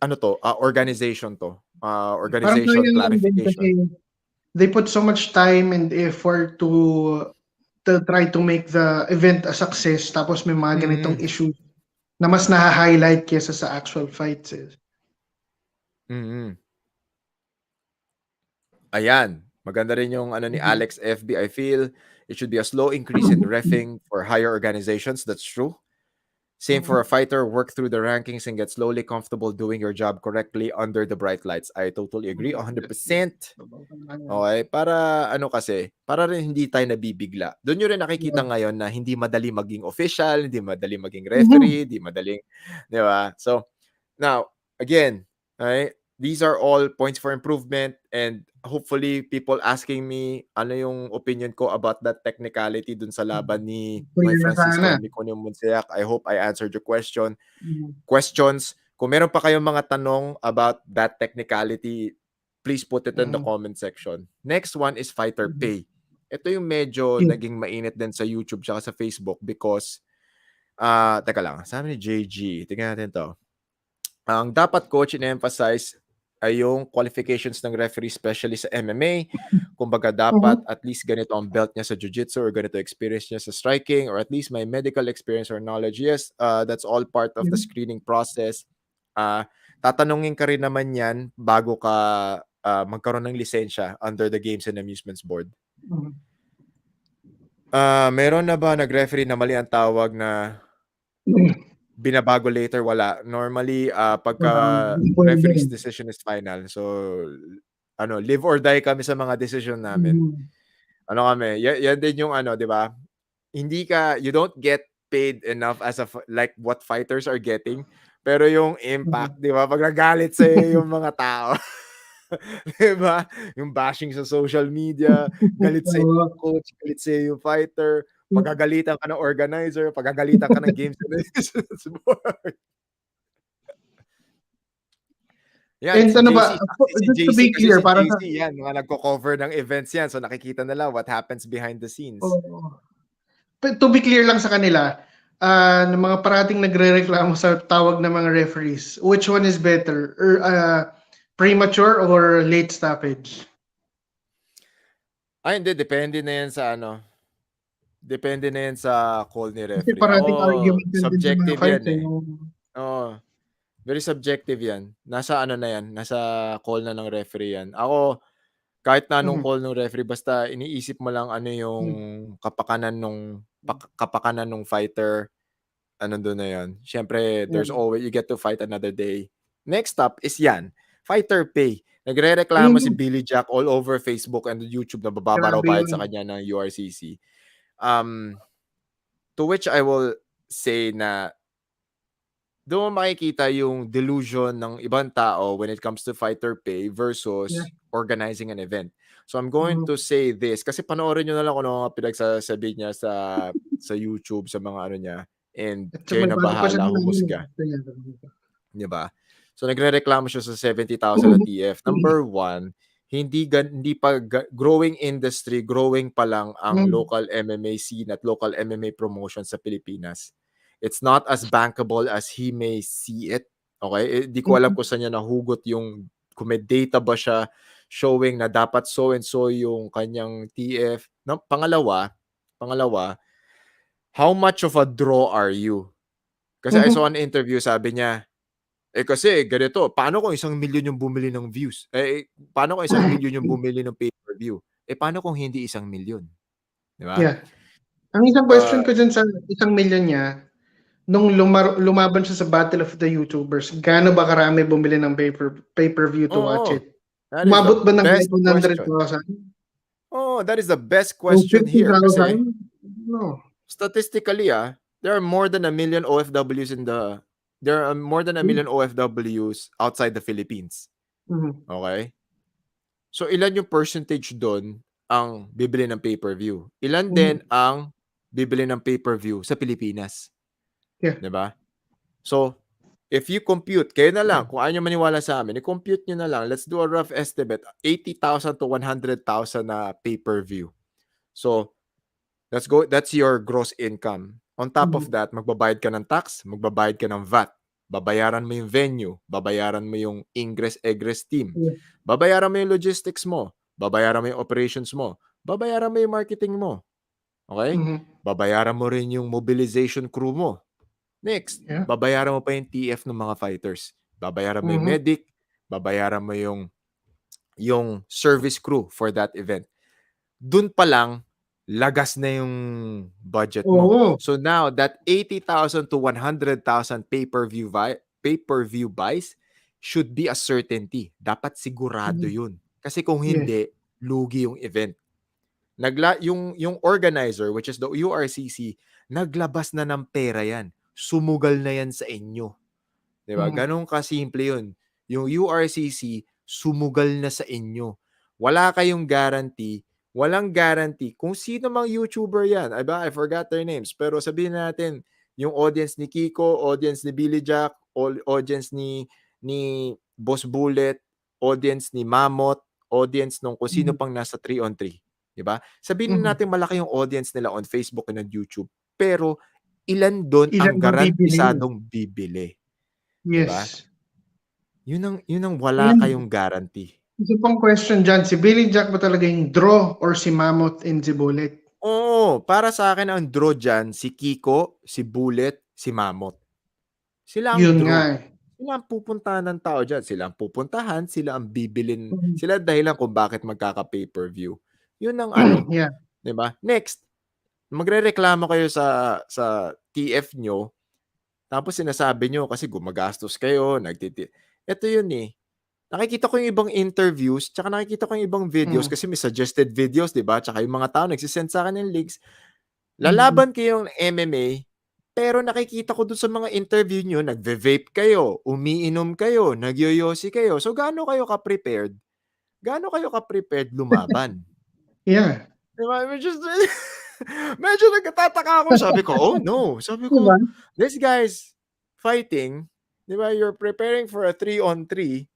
ano 'to, organization 'to, parang organization sayang lang din kasi clarification. they put so much time and effort to try to make the event a success tapos may mga ganitong Mm, issues na mas naha-highlight kaysa sa actual fights, eh. mm. Ayan, maganda rin yung ano ni Mhm. Alex FB, I feel it should be a slow increase in reffing for higher organizations, that's true. Same for a fighter, work through the rankings and get slowly comfortable doing your job correctly under the bright lights. I totally agree, 100%. Okay, para ano kasi, para rin hindi tayo nabibigla. Do'n niyo rin nakikita ngayon na hindi madali maging official, hindi madali maging Mhm. referee, hindi madaling 'di ba? So, now, again, right, these are all points for improvement and hopefully people asking me ano yung opinion ko about that technicality dun sa laban ni Clear Noy na Francisco sana. and Mikonyo Monseac. I hope I answered your Mhm. questions. Kung meron pa kayong mga tanong about that technicality, please put it in the Mhm. comment section. Next one is fighter Mhm. pay. Ito yung medyo Yeah. naging mainit din sa YouTube tsaka sa Facebook because teka lang, sabi ni JG, tingnan natin 'to. Ang dapat coach in-emphasize ay yung qualifications ng referee, especially sa MMA. Kumbaga dapat Mhm. at least ganito ang belt niya sa jiu-jitsu or ganito experience niya sa striking or at least may medical experience or knowledge. Yes, that's all part of the Mhm. screening process. Tatanungin ka rin naman yan bago ka magkaroon ng lisensya under the Games and Amusements Board. Mhm. Meron na ba nag-referee na mali ang tawag na binabago later? Wala. Normally, pagka Full referee's din. decision is final. So, ano, live or die kami sa mga decision namin. Mhm. Ano kami, yan din yung ano, 'di ba? You don't get paid enough as like what fighters are getting. Pero yung Mhm. impact, 'di ba? Pag nagalit sa'yo yung mga tao, 'di ba? Yung bashing sa social media, galit sa'yo Oo. yung coach, galit sa'yo yung fighter, pagagalitan ka ng organizer, pagagalitan ka ng games and board. Yan, And si ano JC. ba, Si just to JC be kasi clear, si para sa, JC yan. Mga nagko-cover ng events yan. So nakikita nila what happens behind the scenes. oh, to be clear lang sa kanila, ng mga parating nagrereklamo sa tawag ng mga referees, which one is better? Or, premature or late stoppage? Ay, hindi. Depende na yan sa ano. Depende na yan sa call ni Kasi referee. Ako, parating argument yan din sa mga subjective yan fights eh. yung Oo. Very subjective yan. Nasa ano na yan. Nasa call na ng referee yan. Ako, kahit na anong call ng referee, basta iniisip mo lang ano yung kapakanan nung fighter, ano doon na yan. Siyempre, there's always, you get to fight another day. Next up is yan. Fighter pay. Nagre-reklamo si Billy Jack all over Facebook and YouTube na bababa raw grabe bayad yun. sa kanya ng URCC. To which I will say na doon mo makikita yung delusion ng ibang tao when it comes to fighter pay versus organizing an event. So I'm going to say this kasi panoorin nyo na lang kung ano mga pinagsasabi niya sa YouTube, sa mga ano niya, and At kayo may na bago pa siya bahala ng humusga. Diba? So nagre-reklamo siya sa 70,000 na TF. Number one, hindi pa growing industry, growing pa lang ang local MMA scene at local MMA promotion sa Pilipinas. It's not as bankable as he may see it. Okay? Di ko alam kung saan niya nahugot yung, kung may data ba siya showing na dapat so and so yung kanyang TF. Pangalawa, how much of a draw are you? Kasi I saw an interview, sabi niya, kasi ganito, paano kung 1,000,000 yung bumili ng views? Paano kung 1,000,000 yung bumili ng pay-per-view? Paano kung hindi 1,000,000? Di ba? Yeah. Ang isang question ko dyan sa 1,000,000 niya, nung lumaban siya sa Battle of the YouTubers, gaano ba karami bumili ng pay-per-view to watch it? Umabot ba ng best 100,000? Oh, that is the best O question here. Kasi 50,000? No. statistically, there are more than 1,000,000 OFWs there are more than 1,000,000 OFWs outside the Philippines. Okay? So, ilan yung percentage doon ang bibili ng pay-per-view? Ilan din ang bibili ng pay-per-view sa Pilipinas? Yeah. Diba? So, if you compute, kayo na lang, kung ayaw nyo maniwala sa amin, i-compute nyo na lang, let's do a rough estimate, 80,000 to 100,000 na pay-per-view. So, that's your gross income. On top of that, magbabayad ka ng tax, magbabayad ka ng VAT, babayaran mo yung venue, babayaran mo yung ingress-egress team, babayaran mo yung logistics mo, babayaran mo yung operations mo, babayaran mo yung marketing mo. Okay? Babayaran mo rin yung mobilization crew mo. Next, babayaran mo pa yung TF ng mga fighters. Babayaran mo yung medic, babayaran mo yung service crew for that event. Dun pa lang, lagas na yung budget mo. So now, that 80,000 to 100,000 pay-per-view buys should be a certainty. Dapat sigurado yun. Kasi kung hindi, lugi yung event. Yung organizer, which is the URCC, naglabas na ng pera yan. Sumugal na yan sa inyo. Diba? Ganun kasimple yun. Yung URCC, sumugal na sa inyo. Wala kayong guarantee. Walang guarantee kung sino mang YouTuber yan. I forgot their names. Pero sabihin natin, yung audience ni Kiko, audience ni Billy Jack, audience ni Boss Bullet, audience ni Mamot, audience nung kung sino pang nasa 3-on-3. Diba? Sabihin natin malaki yung audience nila on Facebook and on YouTube. Pero ilan doon ang garantisadong bibili? Diba? Yes. Yun ang wala kayong guarantee. Isa pang question dyan, si Billy Jack ba talaga yung draw or si Mammoth and si Bullet? Oo, para sa akin ang draw dyan, si Kiko, si Bullet, si Mammoth. Sila ang Yun draw. nga. Sila ang pupuntahan ng tao dyan. Sila ang pupuntahan, sila ang bibilin. Sila dahilan kung bakit magkaka-pay-per-view. Yun ang ano. Diba? Next, magre-reklamo kayo sa TF nyo, tapos sinasabi nyo kasi gumagastos kayo, ito yun eh. Nakikita ko yung ibang interviews, tsaka nakikita ko yung ibang videos kasi may suggested videos, diba? Tsaka yung mga tao nagsisend sa akin ng links. Lalaban kayo ng MMA, pero nakikita ko dun sa mga interview nyo, nagve-vape kayo, umiinom kayo, nagyoyosi kayo. So, gaano kayo ka-prepared? Gaano kayo ka-prepared lumaban? Yeah. Diba? Medyo nagtataka ako. Sabi ko, oh no. Sabi ko, this guy's fighting. Diba? You're preparing for a 3-on-3.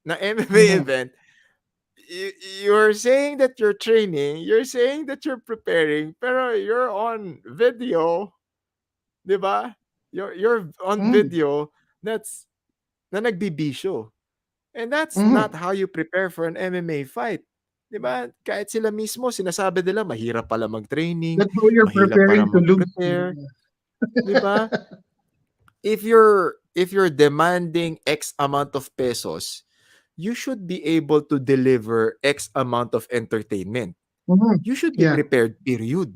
na MMA Mhm. event, you're saying that you're training, you're saying that you're preparing, pero you're on video, 'di ba? You're on Mm. video that's na nagbibisyo. And that's not Mhm. how you prepare for an MMA fight. 'Di ba? Kahit sila mismo sinasabi nila mahirap pala mag-training, That's how you're mahirap para preparing to lose. mag-prepare, 'di ba? If you're demanding X amount of pesos, you should be able to deliver X amount of entertainment. Mhm. You should be Yeah. prepared, period.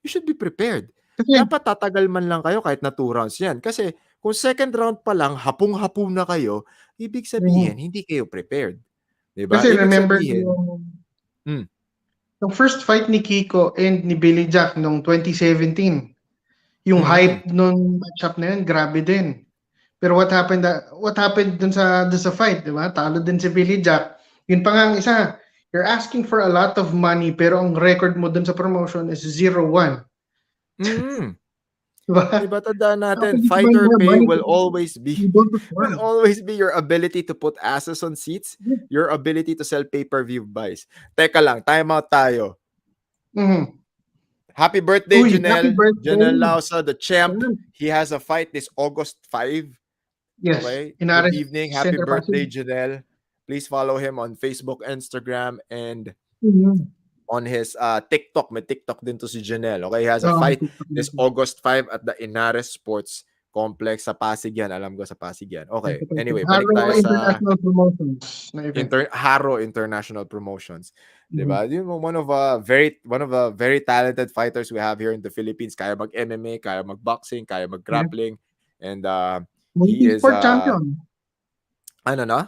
You should be prepared. Kasi Dapat tatagal man lang kayo kahit na 2 rounds yan. Kasi kung second round pa lang, hapong-hapo na kayo, ibig sabihin, mhm. hindi kayo prepared. 'Di ba? Kasi Ibig remember ko sabihin, hmm, yung first fight ni Kiko and ni Billy Jack nung 2017. Yung mm, hype nung matchup na yun, grabe din. Pero what happened dun sa fight, 'di ba? Talo din si Billy Jack. Yun pa nga ang isa. You're asking for a lot of money pero ang record mo dun sa promotion is 0-1. mm. 'Di ba? 'Di ba tandaan How natin, can you demand fighter more pay money will kung always be you don't will perform? always be your ability to put asses on seats, your ability to sell pay-per-view buys. Teka lang, time out tayo. Mhm. Happy birthday, Uy, happy Janelle. Janelle birthday. Lausa, the champ. Yan. He has a fight this August 5. Yes, Okay. in Good RS evening. Happy Center birthday, Pasig. Janelle. Please follow him on Facebook, Instagram, and Mhm. on his TikTok. May TikTok din to si Janelle. Okay. He has a Oo, may fight TikTok this dito. August 5 at the Inares Sports Complex sa Pasig yan. Alam ko sa Pasig yan. Okay. Anyway, balik Haro tayo sa International Promotions na event. Haro International Promotions. Mhm. Diba? Yun, one of the very talented fighters we have here in the Philippines. Kaya mag-MMA, kaya mag-boxing, kaya Yeah. mag-grappling. And he is Multi-sport champion. ano na?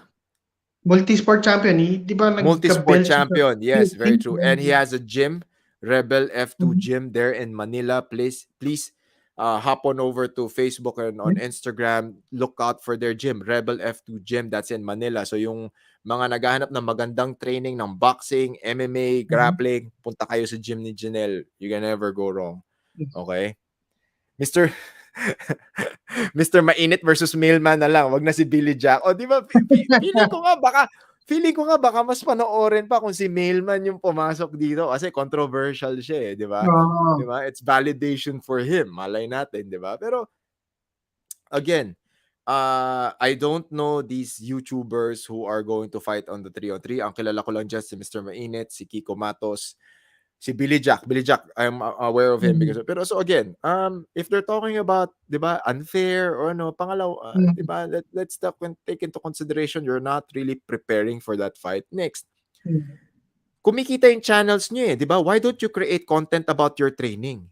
Multi-sport champion. 'Di ba Multi-sport nagka-belt siya sa champion. Yes, very Philippines? true. And he has a gym, Rebel F2 Mhm. gym there in Manila. Please hop on over to Facebook and on Instagram. Look out for their gym, Rebel F2 gym. That's in Manila. So yung mga naghahanap ng magandang training ng boxing, MMA, Mhm. grappling, punta kayo sa gym ni Janelle. You can never go wrong. Yes. Okay? Mr. Mr. Mainit versus Mailman na lang. Wag na si Billy Jack. O, di ba? Feeling ko nga baka mas panoorin pa kung si Mailman yung pumasok dito kasi controversial siya eh, di ba? Di Oo. ba? It's validation for him. Malay natin, di ba? Pero again, I don't know these YouTubers who are going to fight on the 3-on-3. Ang kilala ko lang dyan si Mr. Mainit, si Kiko Matos, si Billy Jack. Billy Jack, I'm aware of him because Mhm. pero so again, if they're talking about, 'di ba, unfair or ano, pangalawa, 'di Mhm. ba, let's take into consideration you're not really preparing for that fight. Next, Mhm. kumikita yung channels niyo eh, 'di ba? Why don't you create content about your training?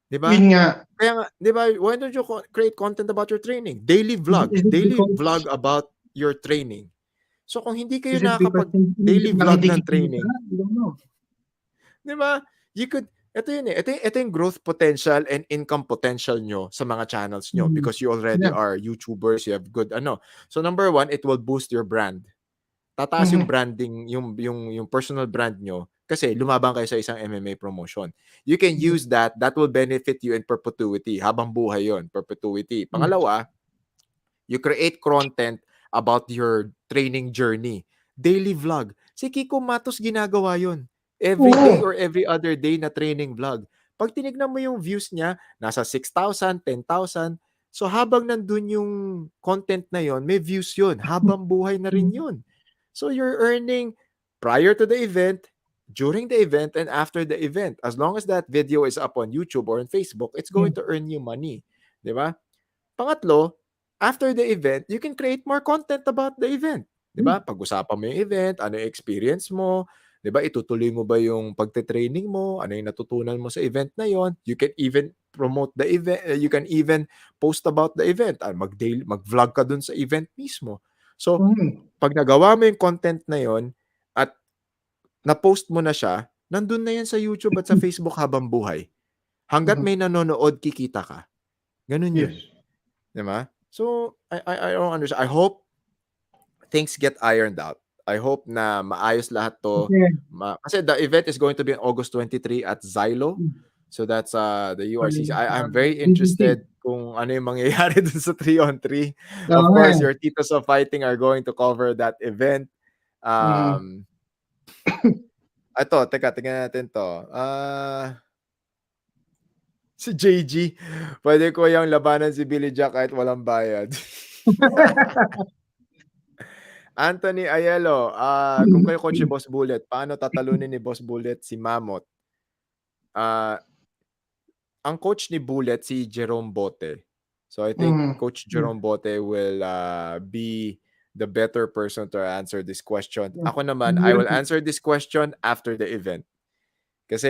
'Di ba? Yun nga. Kaya nga, 'di ba, why don't you create content about your training? Is it Daily because vlog about your training. So kung hindi kayo is it because nakakapag daily iniisip lang vlog hindi ng kikita? training, I don't know. 'di ba? You could ito yun eh. Ito yung growth potential and income potential nyo sa mga channels nyo Mhm. because you already Yeah. are YouTubers, you have good ano. So number one, it will boost your brand. Tataas yung Mhm. branding, yung personal brand nyo kasi lumabang kayo sa isang MMA promotion. You can Mhm. use that will benefit you in perpetuity. Habang buhay yon, perpetuity. Yes. Pangalawa, you create content about your training journey. Daily vlog. Si Kiko Matos ginagawa yon. Every day Oo. or every other day na training vlog. Pag tinignan mo yung views niya, nasa 6,000, 10,000. So habang nandun yung content na yon, may views yon. Habang buhay na rin Mhm. yun. So you're earning prior to the event, during the event, and after the event. As long as that video is up on YouTube or on Facebook, it's going Mhm. to earn you money. Di ba? Pangatlo, after the event, you can create more content about the event. 'Di ba? Pag-usapan mo yung event, ano yung experience mo, 'di ba? Itutuloy mo ba yung pagte-training mo, ano yung natutunan mo sa event na yon. You can even promote the event, you can even post about the event, mag-vlog ka dun sa event mismo. So, Mhm. pag nagawa mo yung content na yon at na-post mo na siya, nandun na yan sa YouTube at sa Facebook habang buhay. Hangga't Mhm. may nanonood, kikita ka. Ganun yun. Yes. 'Di ba? So, I don't understand. I hope things get ironed out. I hope na maayos lahat 'to. Kasi Kasi the event is going to be on August 23 at Xylo. hmm, So that's the URCC. or I'm very DDT. interested kung ano yung mangyayari dun sa 3-on-3. Oo Of nga course, eh. your Titos of Fighting are going to cover that event. Ito, teka, tingnan natin to. Si JG, pwede ko yung labanan si Billy Jack kahit walang bayad. Anthony Ayelo, kung kayo coach si Boss Bullet, paano tatalunin ni Boss Bullet si Mammoth? Ang coach ni Bullet si Jerome Bote. So I think Coach Jerome Bote will be the better person to answer this question. Ako naman, I will answer this question after the event. Kasi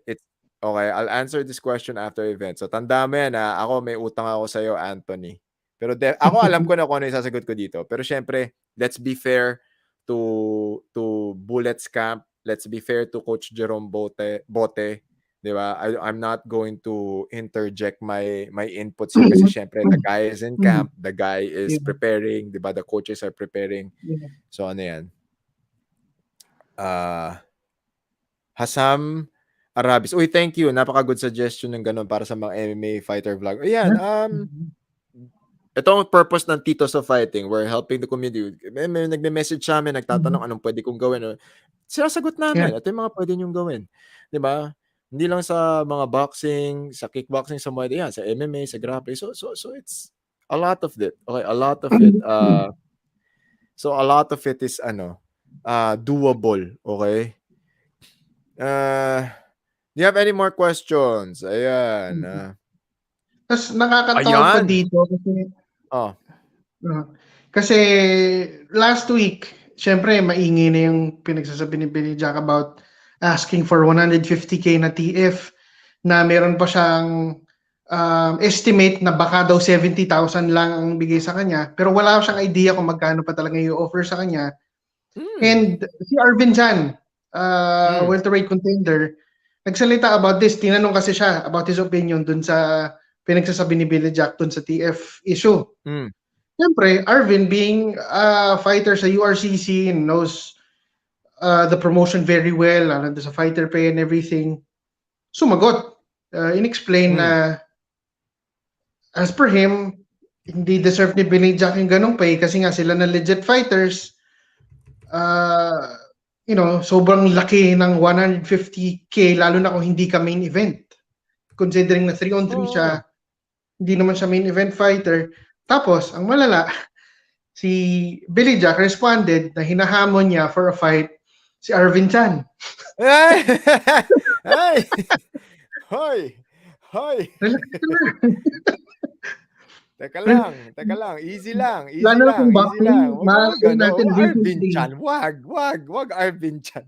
it's okay, I'll answer this question after event. So tanda mo yan, ako may utang ako sa iyo, Anthony. Pero ako alam ko na kung ano yung sasagot ko dito. Pero syempre, let's be fair to Bullet's camp. Let's be fair to Coach Jerome Bote. Diba? I'm not going to interject my inputs here kasi syempre the guy is in camp, the guy is preparing, diba? The coaches are preparing. So ano yan? Hasam Arabis. Uy, thank you. Napaka-good suggestion ng ganun para sa mga MMA fighter vlog. Ayan, ito ang purpose ng Titos of Fighting. We're helping the community. May nagme-message sa amin, nagtatanong anong pwede kong gawin. Sinasagot namin. Ito yung mga pwede nyong gawin. Diba? Hindi lang sa mga boxing, sa kickboxing, sa Muay Thai, sa MMA, sa grappling. So it's a lot of it. Okay, a lot of it. So a lot of it is doable. Okay? Do you have any more questions? Ayan. Tapos nakakatawa pa dito kasi last week, syempre maingay na yung pinagsasabi ni Billy Jack about asking for 150k na TF na meron pa siyang estimate na baka daw 70,000 lang ang bigay sa kanya pero wala siyang idea kung magkano pa talaga i-offer sa kanya. And si Arvin Chan, welterweight contender, nagsalita about this. Tinanong kasi siya about his opinion dun sa pinagsasabi ni Billy Jack dun sa TF issue. Siyempre, Arvin being a fighter sa URCC and knows the promotion very well, sa fighter pay and everything, sumagot. In-explain na as per him, hindi deserve ni Billy Jack yung ganong pay kasi nga sila na legit fighters. Sobrang laki ng 150k lalo na kung hindi ka main event. Considering na 3-on-3 siya, hindi naman siya main event fighter. Tapos, ang malala, si Billy Jack responded na hinahamon niya for a fight si Arvin Chan. Ay! Ay! Hoy! Hoy! Teka lang. Easy lang. Lalo kung Easy lang. Arvin Chan. Wag Arvin Chan.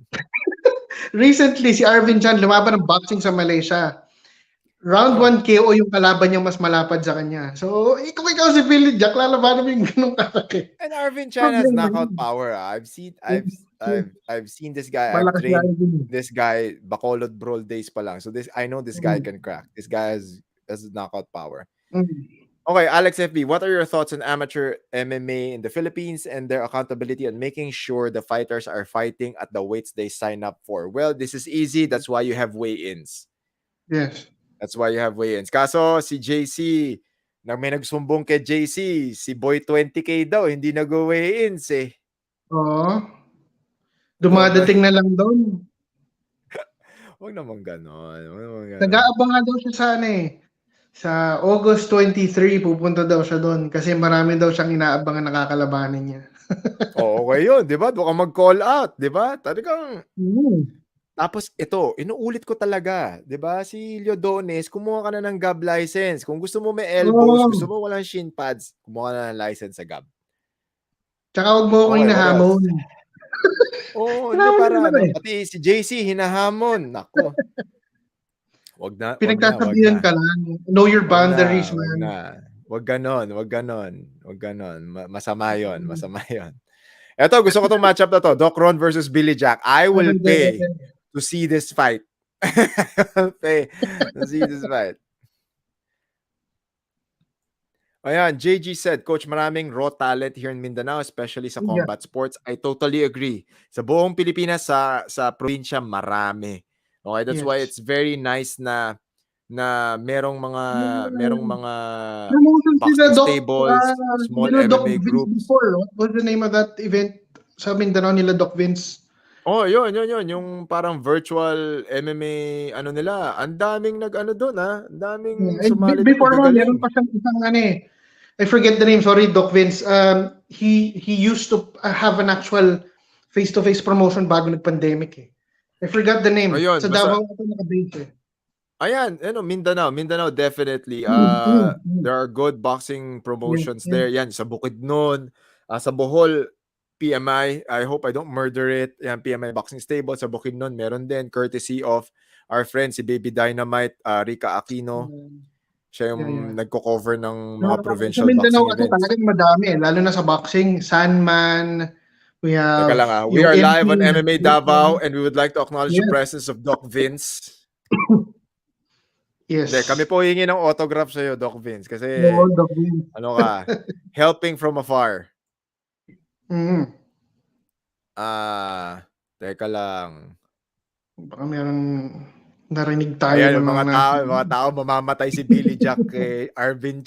Recently, si Arvin Chan lumaban ng boxing sa Malaysia. Round 1 KO yung kalaban niyang mas malapad sa kanya. So, ikaw si Billy Jack, lalabanan mo yung ganung kalaki. And Arvin Chan has knockout power. I've seen this guy. I've trained this guy Bacolod Brawl days pa lang. So I know this guy can crack. This guy has knockout power. Okay, Alex FB, what are your thoughts on amateur MMA in the Philippines and their accountability and making sure the fighters are fighting at the weights they sign up for? Well, this is easy. That's why you have weigh-ins. Yes. That's why you have weigh-ins. Kaso si JC, may nagsumbong kay JC, si Boy 20k daw, hindi nag-weigh-ins eh. Oo. Dumadating na lang doon. Huwag naman ganon. Nag-aabangan daw siya sa August 23, pupunta daw siya doon kasi marami daw siyang inaabangan nakakalabanin niya. Okay yun, di ba? Doon ka mag-call out, di ba? Talagang... Tapos ito, inuulit ko talaga, 'di ba? Si Leodones, kumuha ka na ng GAB license. Kung gusto mo may elbows, gusto mo walang shin pads, kumuha ka na ng license sa GAB. Tsaka huwag mo akong hinahamon. Hindi para pati si JC hinahamon. Nako. Wag na. Pinagsasabihan ka lang. Know your boundaries, man. Wag ganon. Masama 'yon. Eto, gusto ko tong matchup na to. Doc Ron versus Billy Jack. I will pay to see this fight. Ayan, JG said, Coach, maraming raw talent here in Mindanao, especially sa combat sports. I totally agree. Sa buong Pilipinas, sa probinsya, marami. Okay, that's why it's very nice na merong mga boxing stables, small MMA groups. Before, what was the name of that event? sa Mindanao nila Doc Vince. Oh, yun. Yung parang virtual MMA, ano nila. Ang daming nag-ano doon, ha? Ang daming sumali doon, Before na, nagagaling. meron pa siyang isang ano eh. I forget the name, sorry Doc Vince. He used to have an actual face-to-face promotion bago nag-pandemic eh. I forgot the name. Ayun, Sa basta, Davao ako naka-base eh. ayan, Mindanao definitely. There are good boxing promotions Yeah. there. Yan, sa Bukidnon, sa Bohol, PMI. I hope I don't murder it. Yan, PMI Boxing Stable sa Bukidnon, meron din, courtesy of our friend, si Baby Dynamite, Rica Aquino. Siya yung nagko-cover ng mga Sa provincial Mindanao boxing kasi events. talagang madami eh. Lalo na sa boxing, Sandman, we Teka have lang, we yung are MP live on na MMA Davao and we would like to acknowledge the Yes. presence of Doc Vince. Yes. Hindi, kami po hingi ng autograph sa'yo, Doc Vince, kasi Oo, Doc Vince. ano ka, helping from afar. Mm. Teka lang. Baka meron narinig tayo Ayan, ng yung mga mga tao, mamamatay si Billy Jack kay Arvin.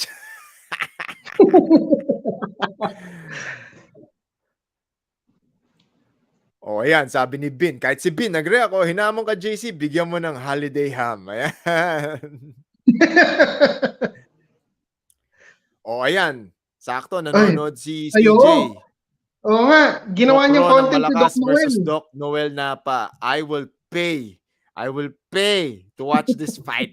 Oh, ayan, sabi ni Bin. Kahit si Bin, nag-react ako, hinamon ka JC, bigyan mo ng holiday ham. Ayan. Oh, ayan. Sakto, nanonood si CJ. Oo nga, ginawa Doc niyang Ron ng content si Doc Malakas Noel. versus Doc Noel Napa. I will pay to watch this fight.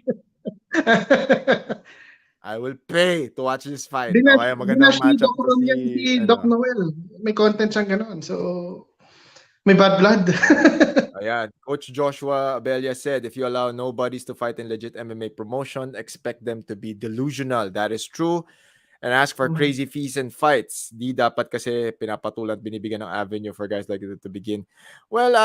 I will pay to watch this fight. Okay, magandang Dinash ni matchup Doc to Ron yan si Doc Noel. May content siyang gano'n. So, may bad blood. Ayan. Coach Joshua Abella said, if you allow nobodies to fight in legit MMA promotion, expect them to be delusional. That is true. And ask for crazy fees and fights. Di dapat kasi pinapatulan, binibigyan ng avenue for guys like that to begin. Well,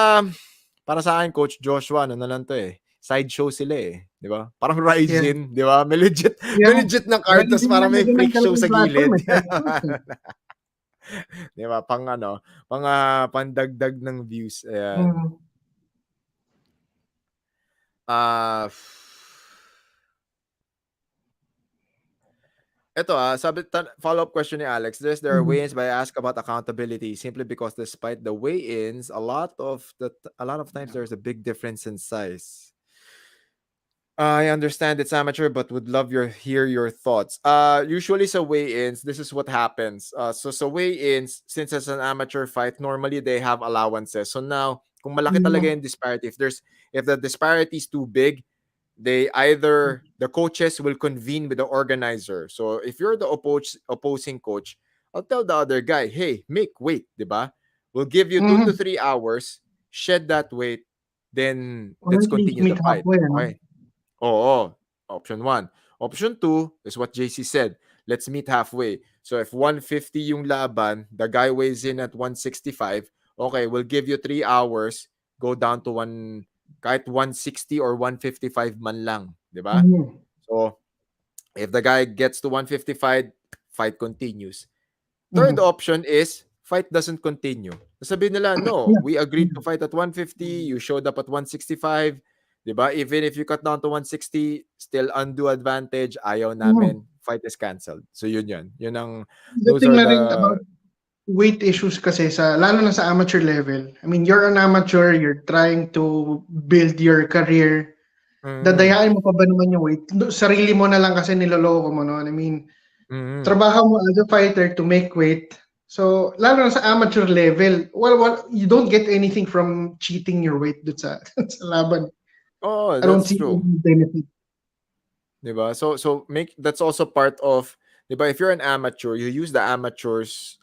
para sa akin, Coach Joshua, ano na lang to eh. Sideshow sila eh. Di ba? Parang Rising, di ba? May legit ng card, tapos parang may freak show sa gilid. Di ba? Pang pandagdag ng views. Ayan. Ito sabi, follow-up question ni Alex. There are weigh-ins, but I ask about accountability simply because despite the weigh-ins, a lot of times there's a big difference in size. I understand it's amateur, but would love hear your thoughts. Usually sa weigh-ins, this is what happens. So sa weigh-ins, since it's an amateur fight, normally they have allowances. So now, kung malaki talaga yung disparity, if the disparity is too big, the coaches will convene with the organizer. So if you're the opposing coach, I'll tell the other guy, hey, make weight, diba? We'll give you 2 to 3 hours, shed that weight, then let's continue the fight. Okay. Oo. Option 1. Option 2 is what JC said. Let's meet halfway. So if 150 yung laban, the guy weighs in at 165, okay, we'll give you 3 hours, go down to kahit 160 or 155 man lang, di ba? So, if the guy gets to 155, fight continues. Third option is, fight doesn't continue. Sabihin nila, no, we agreed to fight at 150, you showed up at 165, di ba? Even if you cut down to 160, still undue advantage, ayaw namin, fight is canceled. So, yun. Yun ang, those are about weight issues kasi lalo na sa amateur level. I mean, you're an amateur, you're trying to build your career. Dadayain mo pa ba naman yung weight? Sarili mo na lang kasi niloloko mo, no? I mean, trabaho mo as a fighter to make weight. So, lalo na sa amateur level, well, you don't get anything from cheating your weight dun sa laban. Oh, I don't that's see true. any benefit. Diba? So that's also part of, diba, if you're an amateur, you use the amateurs,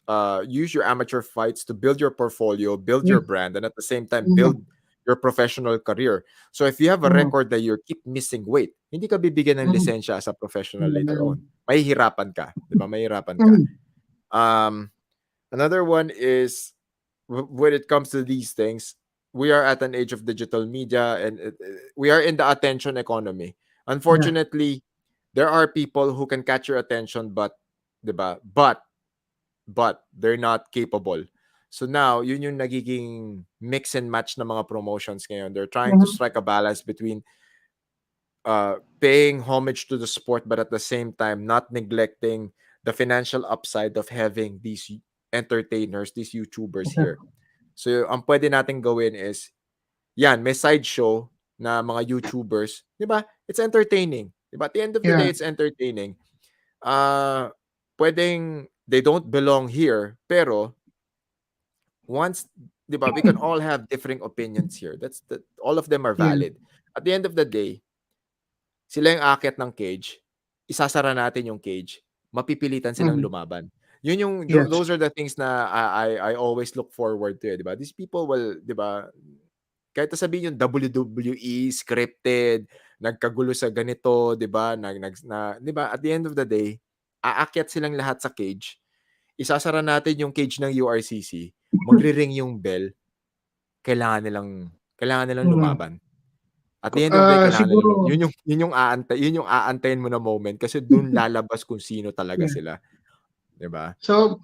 use your amateur fights to build your portfolio, build your brand, and at the same time build your professional career. So if you have a record that you keep missing weight, hindi ka bibigyan ng lisensya as a professional later on. Mahihirapan ka, diba? Mahihirapan ka. Another one is, when it comes to these things, we are at an age of digital media, and we are in the attention economy. Unfortunately, there are people who can catch your attention, but they're not capable. So now, yun yung nagiging mix and match ng mga promotions ngayon. They're trying to strike a balance between paying homage to the sport, but at the same time, not neglecting the financial upside of having these entertainers, these YouTubers here. So, ang pwede natin gawin is, yan, may side show na mga YouTubers, 'di ba? It's entertaining, 'di ba? At the end of the Yeah. day, it's entertaining. Pwedeng they don't belong here, pero once, 'di ba, we can all have differing opinions here. All of them are Yeah. valid. At the end of the day, sila yung aakyat ng cage, isasara natin yung cage, mapipilitan silang lumaban. Yun yung Yes. those are the things na I always look forward to, 'di ba? These people will, 'di ba, kahit sabihin yung WWE scripted, nagkagulo sa ganito, 'di ba? 'Di ba, at the end of the day, aakyat silang lahat sa cage. Isasara natin yung cage ng URCC, magre-ring yung bell, kailangan nilang lumaban. At the end of the day, kailangan nilang Siguro, yun yung aantayin mo na moment kasi dun lalabas kung sino talaga yeah. sila, 'di ba? So,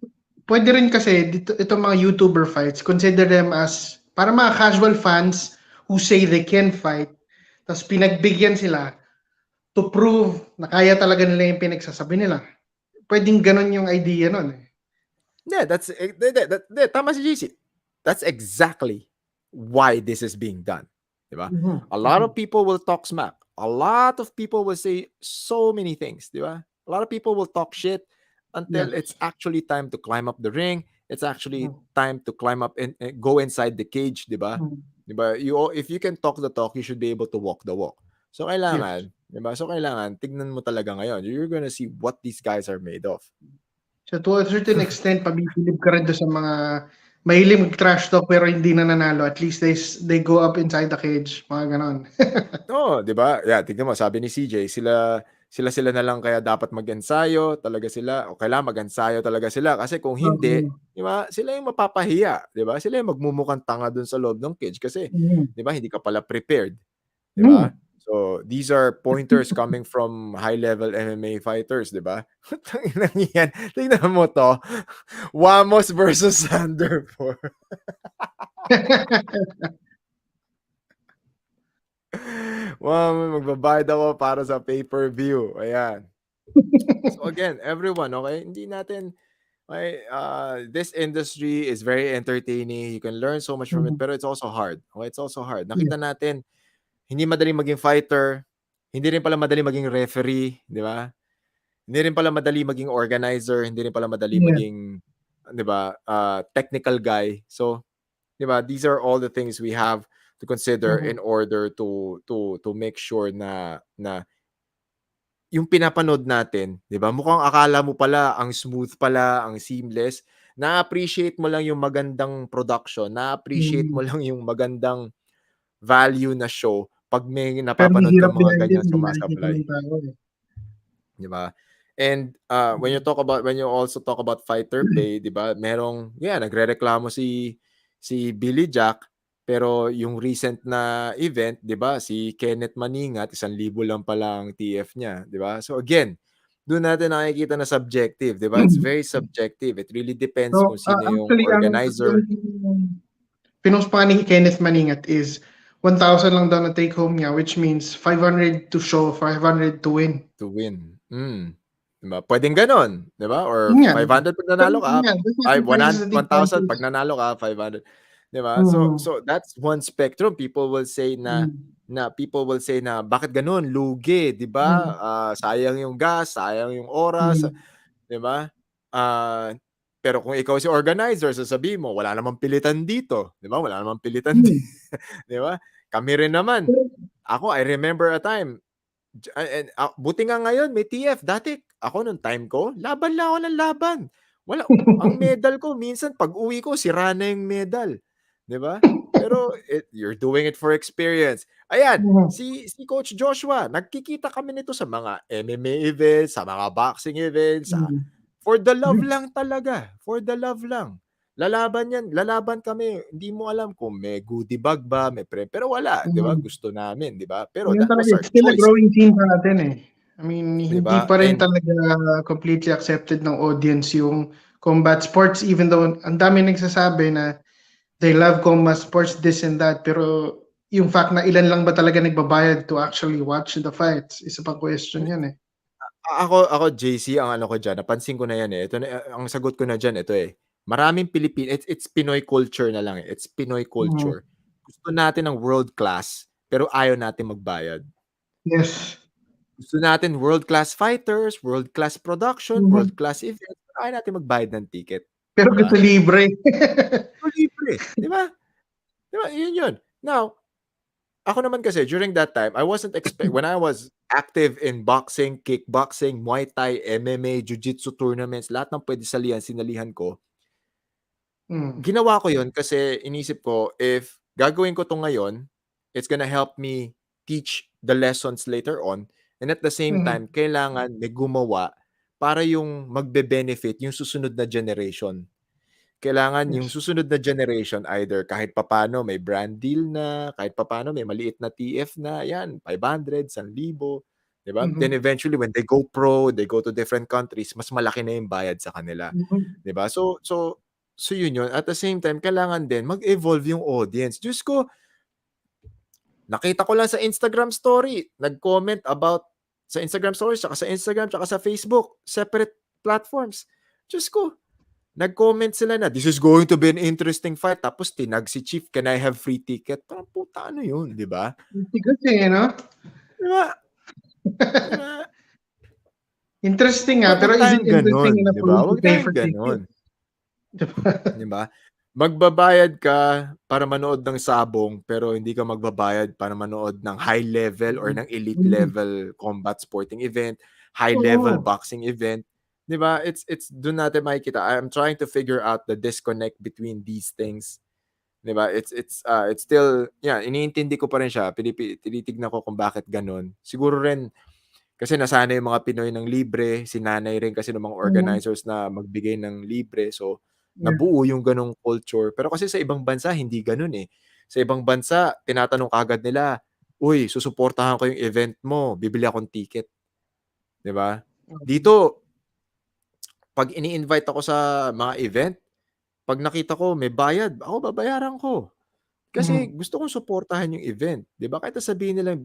pwede rin kasi itong mga YouTuber fights, consider them as para mga casual fans who say they can fight, tapos pinagbigyan sila to prove na kaya talaga nila yung pinagsasabi nila. Pwedeng ganun yung idea nun eh. Yeah, tama si JC. That's exactly why this is being done, 'di ba? A lot of people will talk smack. A lot of people will say so many things, 'di ba? A lot of people will talk shit until Yeah. it's actually time to climb up the ring. It's actually time to climb up and go inside the cage, 'di ba? 'Di ba? If you can talk the talk, you should be able to walk the walk. So Yes. kailangan, 'di ba? So kailangan tignan mo talaga ngayon. You're gonna see what these guys are made of. So to a certain extent, pabibilib ka rin doon sa mga mahilig mag-trash talk pero hindi na nanalo. At least they go up inside the cage. Mga ganon. Oo, 'di ba? Yeah, tignan mo, sabi ni CJ, sila na lang kaya dapat mag-ensayo talaga sila o kailangan mag-ensayo talaga sila kasi kung hindi, 'di ba, sila yung mapapahiya, 'di ba? Sila yung magmumukhang tanga dun sa loob ng cage kasi, 'di ba, hindi ka pala prepared, 'di ba? So, these are pointers coming from high-level MMA fighters, 'di ba? Tanginang yan, tingnan mo 'to, Wamos versus Sanderford. Wow, magbabayad ako para sa pay-per-view, ayan. So again, everyone, okay, hindi natin this industry is very entertaining. You can learn so much from it, pero it's also hard. Okay, it's also hard. Nakita natin, hindi madaling maging fighter, hindi rin pala madali maging referee, di ba? Hindi rin pala madali maging organizer, hindi rin pala madali Yeah. maging, di ba, technical guy. So, di ba, these are all the things we have to consider in order to make sure na yung pinapanood natin, 'di ba? Mukhang akala mo pala ang smooth pala, ang seamless. Na-appreciate mo lang yung magandang production, na-appreciate mo lang yung magandang value na show pag may Pero napapanood mahirap kang mga behind it, ganyang hindi nakikita sumasablay, ng tao eh. 'di ba? And when you also talk about fighter pay, 'di ba? Nagrereklamo si Billy Jack, pero yung recent na event, 'di ba, si Kenneth Maningat 1,000 lang pala ang TF niya, 'di ba? So again, doon natin nakikita na subjective, 'di ba? It's very subjective. It really depends So, kung sino yung actually, organizer. pinost pa ni Kenneth Maningat is 1,000 lang daw na take home niya, which means 500 to show, 500 to win. To win. 'Di ba? Puwedeng gano'n, 'di ba? Or Yun nga. 500 pag Pero nanalo ka, yun nga, that's what ay comprises the 1,000 differences. pag nanalo ka, 500, 'di ba? So that's one spectrum. People will say na bakit gano'n, lugi, 'di ba? Sayang yung gas, sayang yung oras, 'di ba? Pero kung ikaw si organizer, sasabihin mo, wala namang pilitan dito, 'di ba? Wala namang pilitan 'di ba? Kami rin naman. Ako, I remember a time. Buti nga ngayon may TF. Dati ako nung time ko, laban lang ako ng laban. Wala, ang medal ko minsan pag-uwi ko sira na yung medal, 'di ba? Pero you're doing it for experience. Ayan, si Coach Joshua, nagkikita kami nito sa mga MMA events, sa mga boxing events, for the love lang talaga, for the love lang. Lalaban kami, hindi mo alam kung may goodie bag ba, pero wala, 'di ba? Gusto namin, 'di ba? Pero Yun that was talaga, our it's still a choice, growing scene sa atin eh. I mean, 'di hindi ba? pa rin And talaga completely accepted ng audience yung combat sports, even though ang dami nagsasabi na they love combat sports, this and that, pero yung fact na ilan lang ba talaga nagbabayad to actually watch the fights, isa pang question yan eh. ako JC, ang ano ko diyan, napansin ko na 'yan, eh. Ito na ang sagot ko na diyan, ito, eh. Maraming Pilipino, it's Pinoy culture na lang eh. It's Pinoy culture. Gusto natin ng world class, pero ayaw natin magbayad. Yes. Gusto natin world-class fighters, world-class production, world-class events, pero ayaw natin magbayad ng ticket. Pero Diba? gusto libre. So, libre. Di ba? Yun. Now, ako naman kasi, during that time, I wasn't when I was active in boxing, kickboxing, Muay Thai, MMA, Jiu-Jitsu tournaments, lahat ng pwede sinalihan ko, ginawa ko yun kasi inisip ko, if gagawin ko to ngayon, it's gonna help me teach the lessons later on. And at the same time, kailangan may gumawa para yung magbe-benefit yung susunod na generation. Kailangan yung susunod na generation either kahit papano may brand deal na, kahit papano may maliit na TF na, yan, 500, 1,000, diba? Then eventually when they go pro, they go to different countries, mas malaki na yung bayad sa kanila. Diba? So yun. At the same time, kailangan din mag-evolve yung audience. Diyos ko, nakita ko lang sa Instagram story, nag-comment about sa Instagram stories, tsaka sa Instagram, tsaka sa Facebook, separate platforms. Diyos ko, nag-comment sila na, this is going to be an interesting fight. Tapos tinag si Chief, can I have free ticket? Parang puta, ano yun, di ba? Tigas eh, no? Diba? Interesting nga, pero is it interesting enough for you to pay for ticket? Diba? Magbabayad ka para manood ng sabong pero hindi ka magbabayad para manood ng high level or ng elite level combat sporting event, high level boxing event. Diba? It's doon natin makikita. I'm trying to figure out the disconnect between these things. Diba? It's still, yeah, iniintindi ko pa rin siya. Tinitignan ko kung bakit ganun. Siguro rin kasi nasanay yung mga Pinoy ng libre, sinanay rin kasi ng mga organizers na magbigay ng libre. So, nabuo yung ganong culture. Pero kasi sa ibang bansa, hindi ganun eh. Sa ibang bansa, tinatanong kagad nila, uy, susuportahan ko yung event mo, bibili akong ticket. Diba? Dito, pag ini-invite ako sa mga event, pag nakita ko may bayad, ako babayaran ko. Kasi gusto kong suportahan yung event. Diba? Kahit sabihin nila,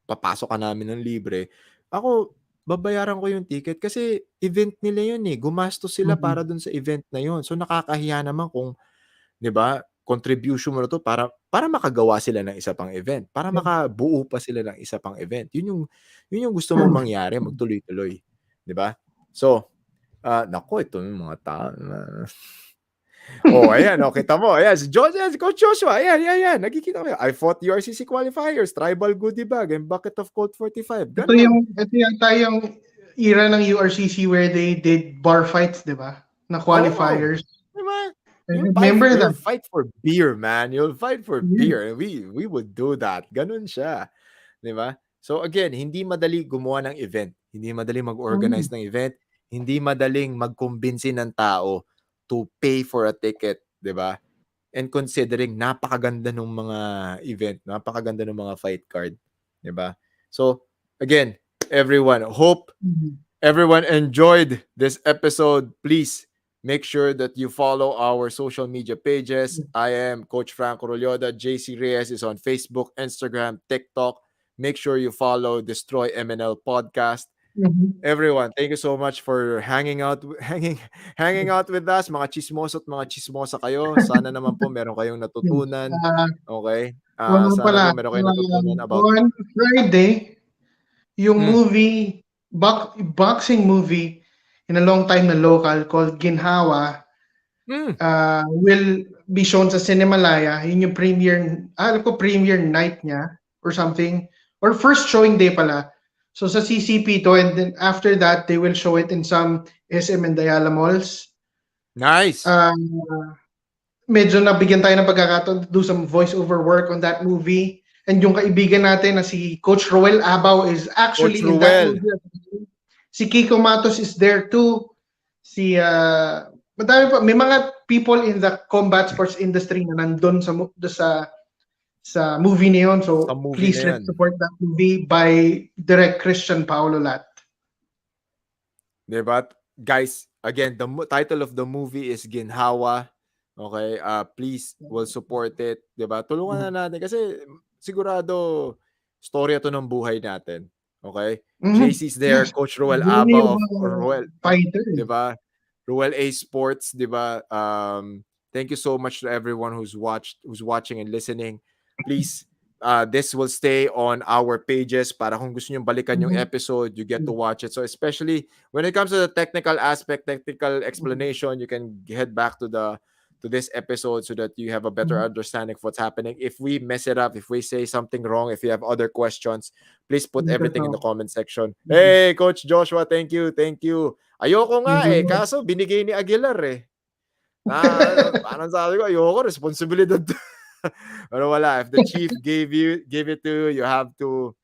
papasok ka namin ng libre, ako, babayaran ko yung ticket kasi event nila yun eh. Gumastos sila para dun sa event na yun. So nakakahiya naman kung, 'di ba, contribution mo na to para makagawa sila ng isa pang event, para makabuo pa sila ng isa pang event. Yun yung gusto mong mangyari, magtuloy-tuloy, 'di ba? So, nako, ito yung mga tao. Ayan, kita mo. Ayan, si Coach Joshua. Ayan. Nakikita ko. I fought URCC qualifiers, tribal goodie bag, and bucket of Colt 45. Ganun. Ito yata yung era ng URCC where they did bar fights, di ba? Na qualifiers. Diba? You'll fight for beer, man. You'll fight for beer. We would do that. Ganun siya. Di ba? So again, hindi madali gumawa ng event. Hindi madali mag-organize ng event. Hindi madaling magkumbinsi ng tao to pay for a ticket, 'di ba? And considering napakaganda ng mga event, napakaganda ng mga fight card, 'di ba? So, again, everyone, hope everyone enjoyed this episode. Please make sure that you follow our social media pages. I am Coach Franco Rulloda. JC Reyes is on Facebook, Instagram, TikTok. Make sure you follow Destroy MNL Podcast. Everyone, thank you so much for hanging out with us, mga chismoso at mga chismosa kayo. Sana naman po meron kayong natutunan. Okay? Sana po meron kayong natutunan about on Friday, yung movie, boxing movie in a long time na local called Ginhawa will be shown sa Cinemalaya. Yun yung premiere night niya or something. Or first showing day pala. So sa CCP to, and then after that, they will show it in some SM and Ayala malls. Nice. Medyo nabigyan tayo ng pagkakataon to do some voice-over work on that movie. And yung kaibigan natin na si Coach Roel Abaw is actually in that movie. Si Kiko Matos is there too. Madami pa. May mga people in the combat sports industry na nandun sa movie na yun. So please let's support that movie by Direct Christian Paolo Lat. Diba? Guys, again, the title of the movie is Ginhawa. Okay? Please, we'll support it. Diba? Tulungan na natin kasi sigurado storya to ng buhay natin. Okay? JC's there, Coach Roel Abaw of Roel. Fighter. Diba? Ruel A Sports, di ba? Thank you so much to everyone who's watching and listening. Please, this will stay on our pages para kung gusto nyo balikan yung episode, you get to watch it. So especially when it comes to the technical aspect, technical explanation, you can head back to this episode so that you have a better understanding of what's happening. If we mess it up, if we say something wrong, if you have other questions, please put everything in the comment section. Hey, Coach Joshua, thank you. Ayoko nga kaso binigay ni Aguilar parang sabi ko, ayoko, responsibilidad. Pero wala, if the chief gave it to you, you have to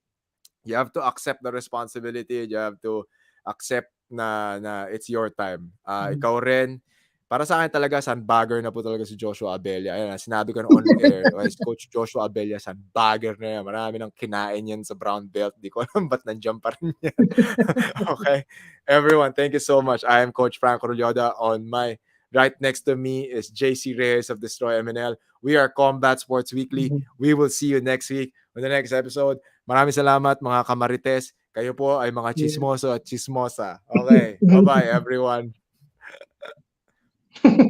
accept the responsibility. You have to accept na it's your time. Ikaw rin, para sa akin talaga, sandbagger na po talaga si Joshua Abella. Ayan, sinabi ko na on air, Coach Joshua Abella, sandbagger na yan. Marami nang kinain yan sa brown belt. Di ko alam ba't nandiyan pa rin yan. Okay? Everyone, thank you so much. I am Coach Franco Rulloda. Right next to me is JC Reyes of Destroy MNL. We are Combat Sports Weekly. We will see you next week on the next episode. Maraming salamat mga kamarites. Kayo po ay mga chismoso at chismosa. Okay. Bye-bye everyone.